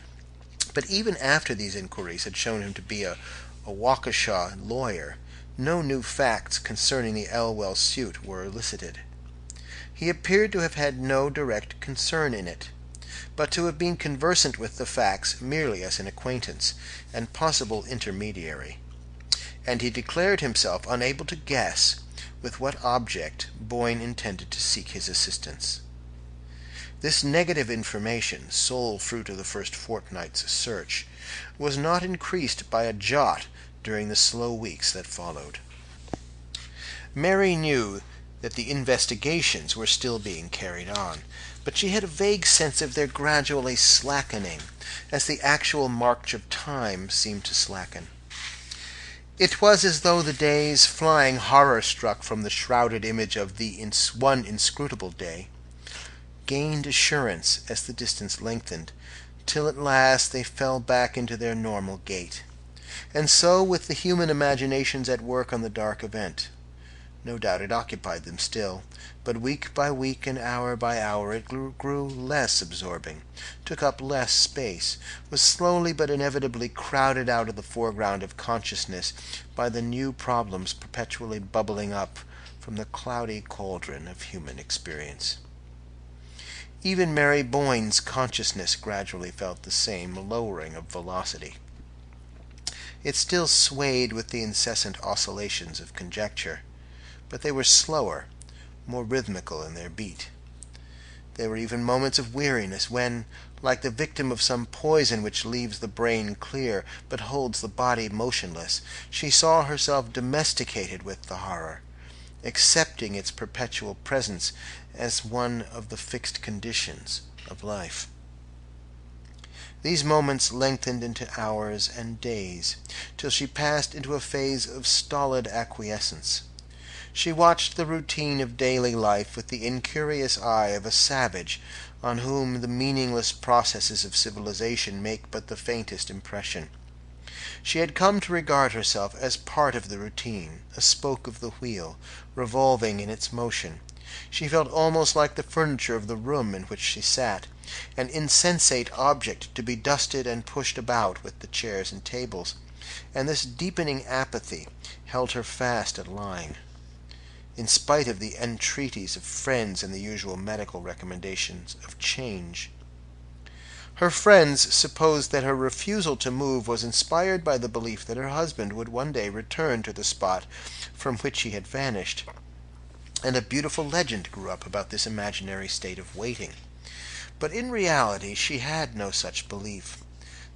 but even after these inquiries had shown him to be a Waukesha lawyer, no new facts concerning the Elwell suit were elicited. He appeared to have had no direct concern in it, but to have been conversant with the facts merely as an acquaintance and possible intermediary, and he declared himself unable to guess with what object Boyne intended to seek his assistance. This negative information, sole fruit of the first fortnight's search, was not increased by a jot during the slow weeks that followed. Mary knew that the investigations were still being carried on, but she had a vague sense of their gradually slackening, as the actual march of time seemed to slacken. It was as though the days, flying horror-struck from the shrouded image of the one inscrutable day, gained assurance as the distance lengthened, till at last they fell back into their normal gait. And so with the human imaginations at work on the dark event. No doubt it occupied them still, but week by week and hour by hour it grew less absorbing, took up less space, was slowly but inevitably crowded out of the foreground of consciousness by the new problems perpetually bubbling up from the cloudy cauldron of human experience. Even Mary Boyne's consciousness gradually felt the same lowering of velocity. It still swayed with the incessant oscillations of conjecture, but they were slower, more rhythmical in their beat. There were even moments of weariness when, like the victim of some poison which leaves the brain clear but holds the body motionless, she saw herself domesticated with the horror, accepting its perpetual presence as one of the fixed conditions of life. These moments lengthened into hours and days, till she passed into a phase of stolid acquiescence. She watched the routine of daily life with the incurious eye of a savage on whom the meaningless processes of civilization make but the faintest impression. She had come to regard herself as part of the routine, a spoke of the wheel, revolving in its motion. She felt almost like the furniture of the room in which she sat, an insensate object to be dusted and pushed about with the chairs and tables, and this deepening apathy held her fast at Lying. in spite of the entreaties of friends and the usual medical recommendations of change. Her friends supposed that her refusal to move was inspired by the belief that her husband would one day return to the spot from which he had vanished, and a beautiful legend grew up about this imaginary state of waiting. But in reality she had no such belief.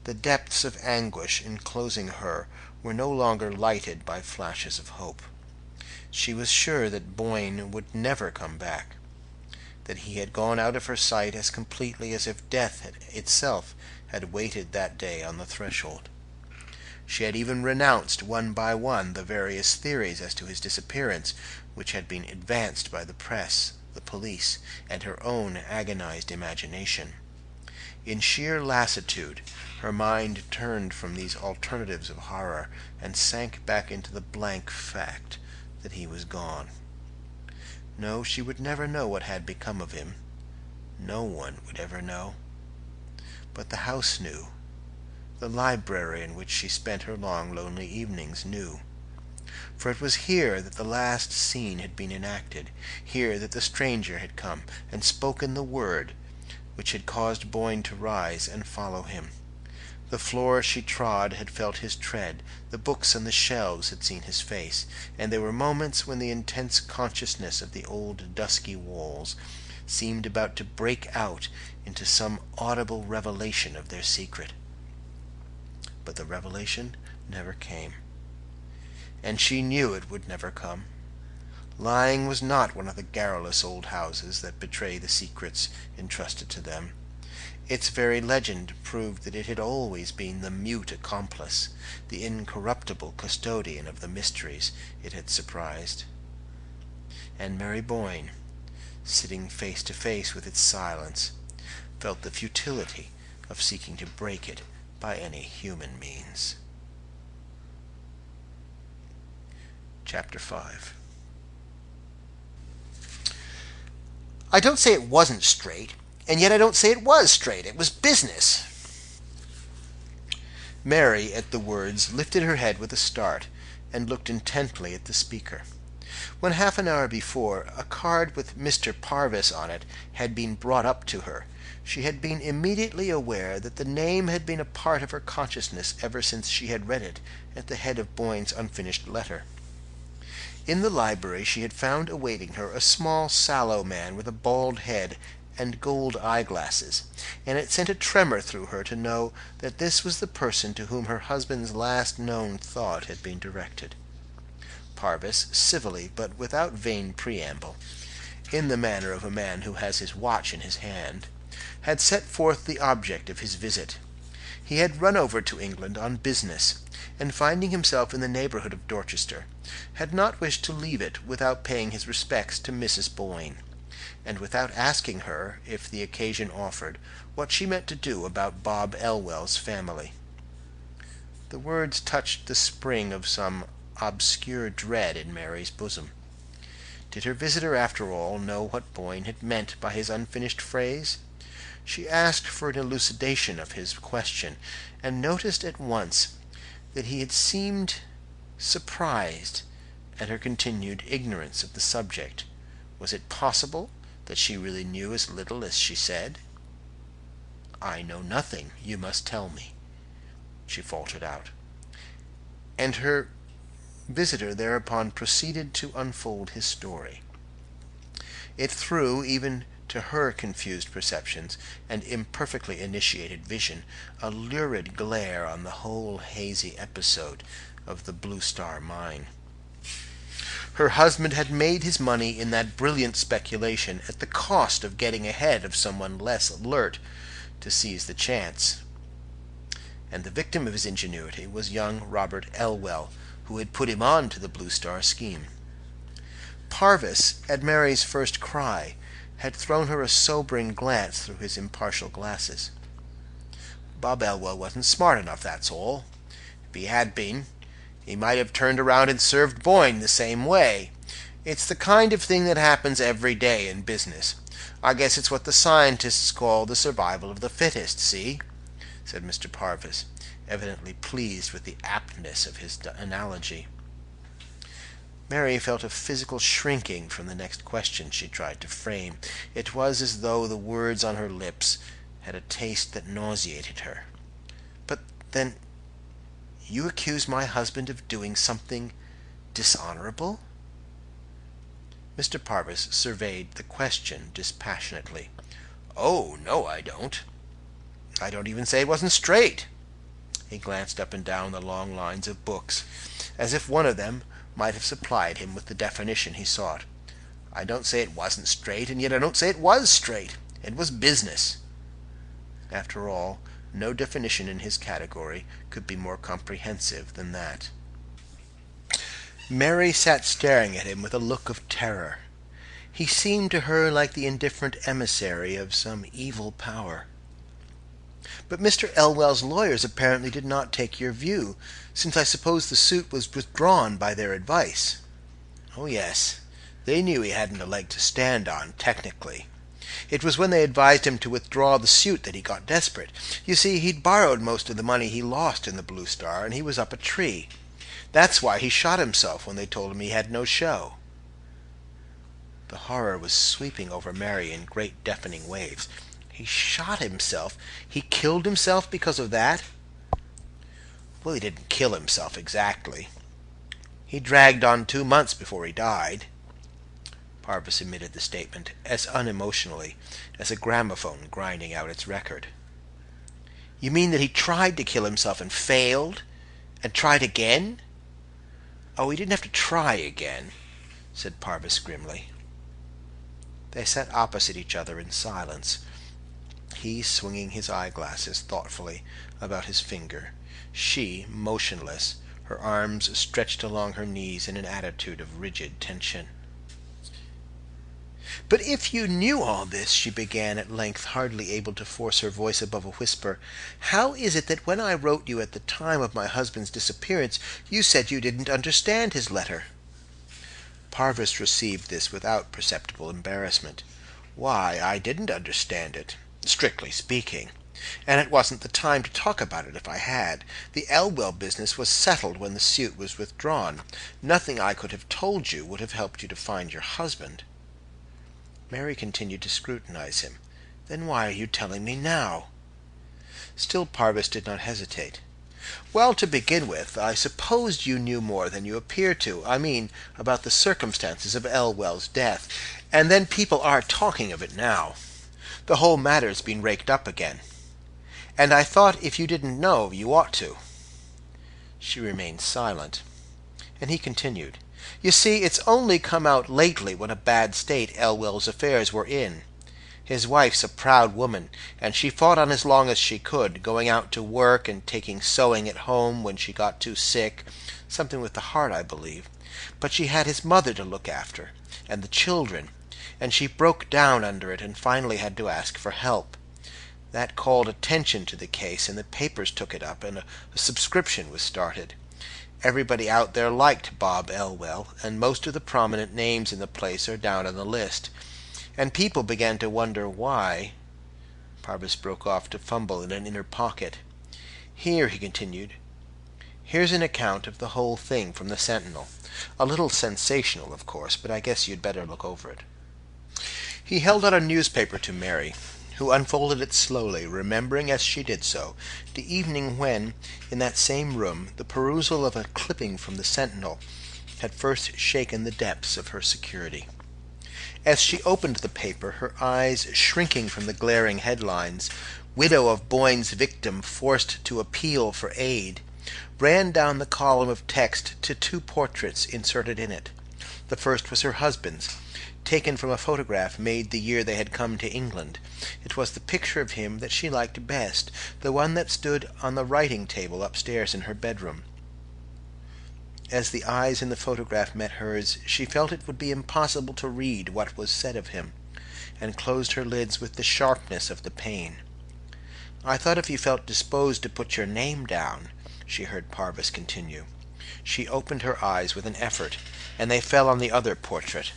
The depths of anguish enclosing her were no longer lighted by flashes of hope. She was sure that Boyne would never come back, that he had gone out of her sight as completely as if death itself had waited that day on the threshold. She had even renounced one by one the various theories as to his disappearance which had been advanced by the press, the police, and her own agonized imagination. In sheer lassitude, her mind turned from these alternatives of horror and sank back into the blank fact that he was gone. No, she would never know what had become of him. No one would ever know. But the house knew. The library in which she spent her long, lonely evenings knew. For it was here that the last scene had been enacted, here that the stranger had come and spoken the word which had caused Boyne to rise and follow him. The floor she trod had felt his tread, the books on the shelves had seen his face, and there were moments when the intense consciousness of the old dusky walls seemed about to break out into some audible revelation of their secret. But the revelation never came, and she knew it would never come. Lying was not one of the garrulous old houses that betray the secrets entrusted to them. Its very legend proved that it had always been the mute accomplice, the incorruptible custodian of the mysteries it had surprised. And Mary Boyne, sitting face to face with its silence, felt the futility of seeking to break it by any human means. Chapter 5. I don't say it wasn't straight, and yet I don't say it was straight. It was business. Mary, at the words, lifted her head with a start, and looked intently at the speaker. When half an hour before a card with Mr. Parvis on it had been brought up to her, she had been immediately aware that the name had been a part of her consciousness ever since she had read it at the head of Boyne's unfinished letter. In the library she had found awaiting her a small, sallow man with a bald head and gold eyeglasses, and it sent a tremor through her to know that this was the person to whom her husband's last known thought had been directed. Parvis, civilly but without vain preamble, in the manner of a man who has his watch in his hand, had set forth the object of his visit. He had run over to England on business, and finding himself in the neighborhood of Dorchester, had not wished to leave it without paying his respects to Mrs. Boyne, and without asking her, if the occasion offered, what she meant to do about Bob Elwell's family. The words touched the spring of some obscure dread in Mary's bosom. Did her visitor, after all, know what Boyne had meant by his unfinished phrase? She asked for an elucidation of his question, and noticed at once that he had seemed surprised at her continued ignorance of the subject. Was it possible that she really knew as little as she said? "I know nothing. You must tell me," she faltered out. And her visitor thereupon proceeded to unfold his story. It threw, even to her confused perceptions and imperfectly initiated vision, a lurid glare on the whole hazy episode of the Blue Star Mine. Her husband had made his money in that brilliant speculation at the cost of getting ahead of someone less alert to seize the chance. And the victim of his ingenuity was young Robert Elwell, who had put him on to the Blue Star scheme. Parvis, at Mary's first cry, had thrown her a sobering glance through his impartial glasses. "Bob Elwell wasn't smart enough, that's all. If he had been, he might have turned around and served Boyne the same way. It's the kind of thing that happens every day in business. I guess it's what the scientists call the survival of the fittest, see?" said Mr. Parvis, evidently pleased with the aptness of his analogy. Mary felt a physical shrinking from the next question she tried to frame. It was as though the words on her lips had a taste that nauseated her. "But then you accuse my husband of doing something dishonorable?" Mr. Parvis surveyed the question dispassionately. "Oh, no, I don't. I don't even say it wasn't straight." He glanced up and down the long lines of books, as if one of them might have supplied him with the definition he sought. "I don't say it wasn't straight, and yet I don't say it was straight. It was business." After all, no definition in his category could be more comprehensive than that. Mary sat staring at him with a look of terror. He seemed to her like the indifferent emissary of some evil power. "But Mr. Elwell's lawyers apparently did not take your view, since I suppose the suit was withdrawn by their advice." "Oh, yes. They knew he hadn't a leg to stand on, technically. It was when they advised him to withdraw the suit that he got desperate. You see, he'd borrowed most of the money he lost in the Blue Star, and he was up a tree. That's why he shot himself when they told him he had no show." The horror was sweeping over Mary in great deafening waves. He shot himself? He killed himself because of that? Well, he didn't kill himself exactly. He dragged on 2 months before he died. Parvis emitted the statement as unemotionally as a gramophone grinding out its record. "You mean that he tried to kill himself and failed? And tried again?" "Oh, he didn't have to try again," said Parvis grimly. They sat opposite each other in silence, he swinging his eyeglasses thoughtfully about his finger, she motionless, her arms stretched along her knees in an attitude of rigid tension. "But if you knew all this," she began at length, hardly able to force her voice above a whisper, "how is it that when I wrote you at the time of my husband's disappearance, you said you didn't understand his letter?" Parvis received this without perceptible embarrassment. "Why, I didn't understand it, strictly speaking. And it wasn't the time to talk about it if I had. The Elwell business was settled when the suit was withdrawn. Nothing I could have told you would have helped you to find your husband." Mary continued to scrutinize him. "Then why are you telling me now?" Still Parvis did not hesitate. "Well, to begin with, I supposed you knew more than you appear to. I mean, about the circumstances of Elwell's death. And then people are talking of it now. The whole matter's been raked up again. And I thought if you didn't know, you ought to." She remained silent, and he continued. "You see, it's only come out lately what a bad state Elwell's affairs were in. His wife's a proud woman, and she fought on as long as she could, going out to work and taking sewing at home when she got too sick, something with the heart, I believe. But she had his mother to look after, and the children, and she broke down under it and finally had to ask for help. That called attention to the case, and the papers took it up, and a subscription was started. Everybody out there liked Bob Elwell, and most of the prominent names in the place are down on the list. And people began to wonder why—" Parvis broke off to fumble in an inner pocket. "Here," he continued, "here's an account of the whole thing from the Sentinel. A little sensational, of course, but I guess you'd better look over it." He held out a newspaper to Mary, who unfolded it slowly, remembering as she did so the evening when, in that same room, the perusal of a clipping from the Sentinel had first shaken the depths of her security. As she opened the paper, her eyes shrinking from the glaring headlines, "Widow of Boyne's Victim Forced to Appeal for Aid," ran down the column of text to 2 portraits inserted in it. The first was her husband's, taken from a photograph made the year they had come to England. It was the picture of him that she liked best, the one that stood on the writing-table upstairs in her bedroom. As the eyes in the photograph met hers, she felt it would be impossible to read what was said of him, and closed her lids with the sharpness of the pain. "I thought if you felt disposed to put your name down," she heard Parvis continue. She opened her eyes with an effort, and they fell on the other portrait.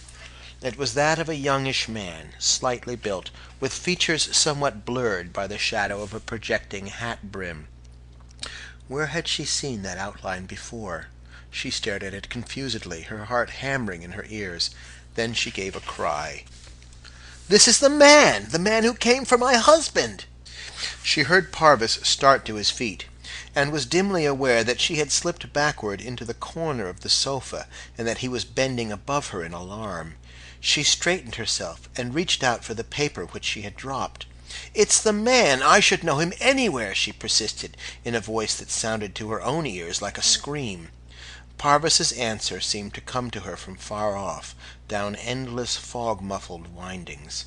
It was that of a youngish man, slightly built, with features somewhat blurred by the shadow of a projecting hat brim. Where had she seen that outline before? She stared at it confusedly, her heart hammering in her ears. Then she gave a cry. "This is the man who came for my husband!" She heard Parvis start to his feet, and was dimly aware that she had slipped backward into the corner of the sofa, and that he was bending above her in alarm. She straightened herself, and reached out for the paper which she had dropped. "It's the man! I should know him anywhere!" she persisted, in a voice that sounded to her own ears like a scream. Parvis's answer seemed to come to her from far off, down endless fog-muffled windings.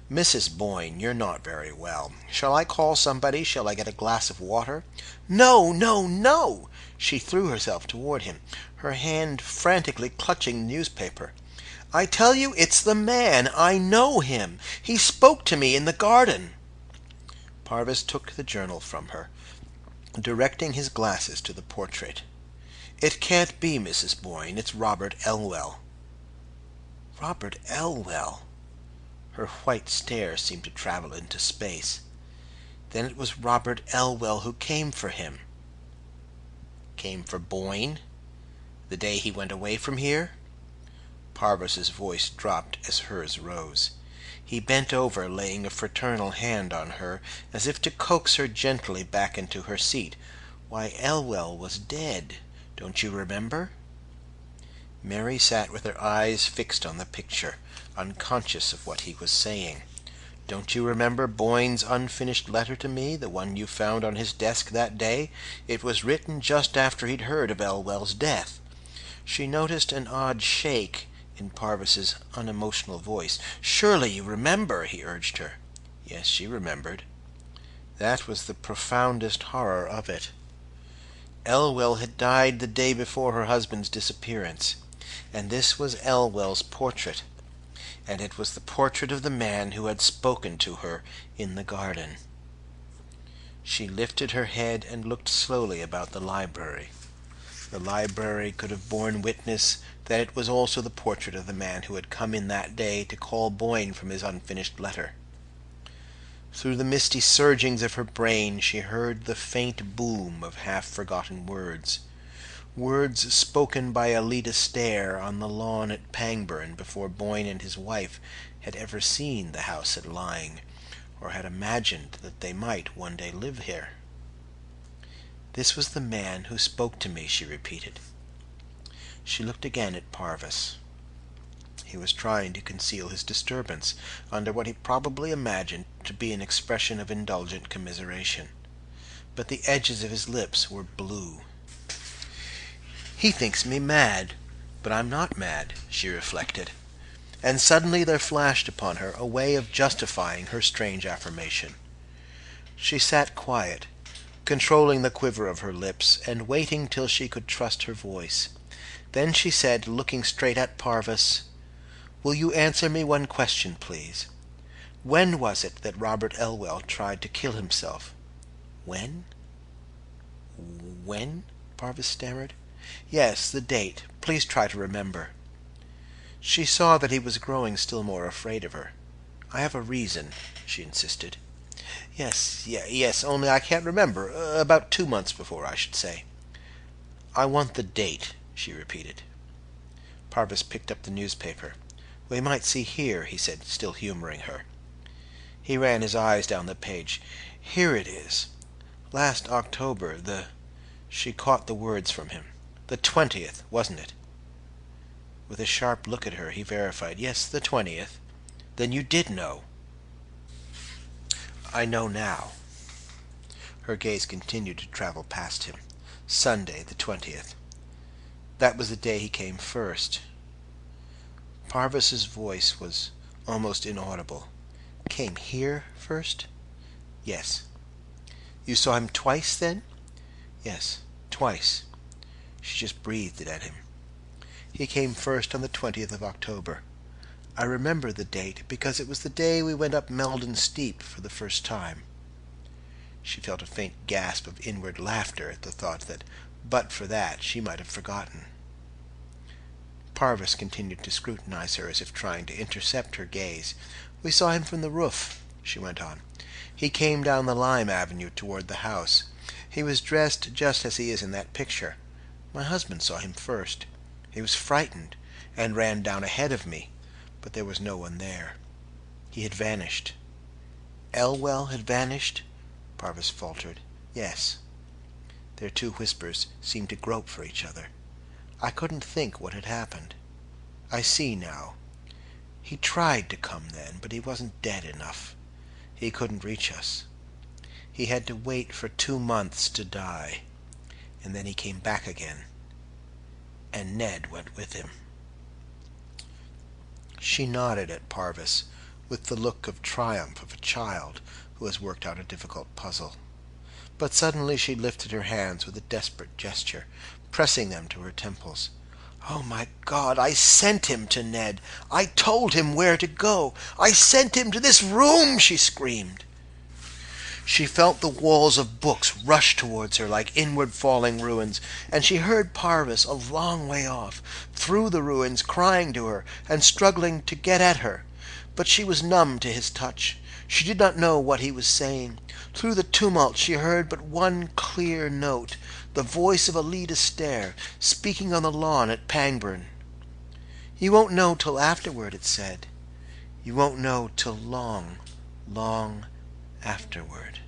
"Mrs. Boyne, you're not very well. Shall I call somebody? Shall I get a glass of water?" "No, no, no!" She threw herself toward him, her hand frantically clutching the newspaper. "I tell you it's the man! I know him! He spoke to me in the garden!" Parvis took the journal from her, directing his glasses to the portrait. "It can't be Mrs. Boyne. It's Robert Elwell." Robert Elwell! Her white stare seemed to travel into space. Then it was Robert Elwell who came for him. Came for Boyne? The day he went away from here? Parvis's voice dropped as hers rose. He bent over, laying a fraternal hand on her, as if to coax her gently back into her seat. "Why, Elwell was dead. Don't you remember?" Mary sat with her eyes fixed on the picture, unconscious of what he was saying. "Don't you remember Boyne's unfinished letter to me, the one you found on his desk that day? It was written just after he'd heard of Elwell's death." She noticed an odd shake in Parvis's unemotional voice. "Surely you remember," he urged her. Yes, she remembered. That was the profoundest horror of it. Elwell had died the day before her husband's disappearance, and this was Elwell's portrait, and it was the portrait of the man who had spoken to her in the garden. She lifted her head and looked slowly about the library. The library could have borne witness that it was also the portrait of the man who had come in that day to call Boyne from his unfinished letter. Through the misty surgings of her brain she heard the faint boom of half-forgotten words. Words spoken by Alida Stair on the lawn at Pangbourne before Boyne and his wife had ever seen the house at Lying, or had imagined that they might one day live here. "This was the man who spoke to me," she repeated. She looked again at Parvis. He was trying to conceal his disturbance under what he probably imagined to be an expression of indulgent commiseration, but the edges of his lips were blue. "He thinks me mad, but I'm not mad," she reflected, and suddenly there flashed upon her a way of justifying her strange affirmation. She sat quiet, controlling the quiver of her lips, and waiting till she could trust her voice. Then she said, looking straight at Parvis, "Will you answer me one question, please? When was it that Robert Elwell tried to kill himself?" "When?" "When?" Parvis stammered. "Yes, the date. Please try to remember." She saw that he was growing still more afraid of her. "I have a reason," she insisted. Yes, only I can't remember. About 2 months before, I should say." "I want the date," she repeated. Parvis picked up the newspaper. "We might see here," he said, still humoring her. He ran his eyes down the page. "Here it is. Last October, She caught the words from him. "The 20th, wasn't it?" With a sharp look at her, he verified. "Yes, the 20th. Then you did know." "I know now." Her gaze continued to travel past him. "Sunday, the 20th. That was the day he came first." Parvis's voice was almost inaudible. "Came here first?" "Yes." "You saw him twice, then?" "Yes, twice." She just breathed it at him. "He came first on the 20th of October. I remember the date because it was the day we went up Meldon Steep for the first time." She felt a faint gasp of inward laughter at the thought that, but for that, she might have forgotten. Parvis continued to scrutinize her as if trying to intercept her gaze. "We saw him from the roof," she went on. "He came down the lime avenue toward the house. He was dressed just as he is in that picture. My husband saw him first. He was frightened, and ran down ahead of me, but there was no one there. He had vanished." "Elwell had vanished?" Parvis faltered. "Yes." Their two whispers seemed to grope for each other. I couldn't think what had happened. "I see now. He tried to come then, but he wasn't dead enough. He couldn't reach us. He had to wait for 2 months to die, and then he came back again. And Ned went with him." She nodded at Parvis, with the look of triumph of a child who has worked out a difficult puzzle. But suddenly she lifted her hands with a desperate gesture, pressing them to her temples. "Oh, my God, I sent him to Ned! I told him where to go! I sent him to this room!" she screamed. She felt the walls of books rush towards her like inward-falling ruins, and she heard Parvis a long way off, through the ruins, crying to her and struggling to get at her. But she was numb to his touch. She did not know what he was saying. Through the tumult she heard but one clear note, the voice of Alida Stair, speaking on the lawn at Pangbourne. "You won't know till afterward," it said. "You won't know till long, long afterward."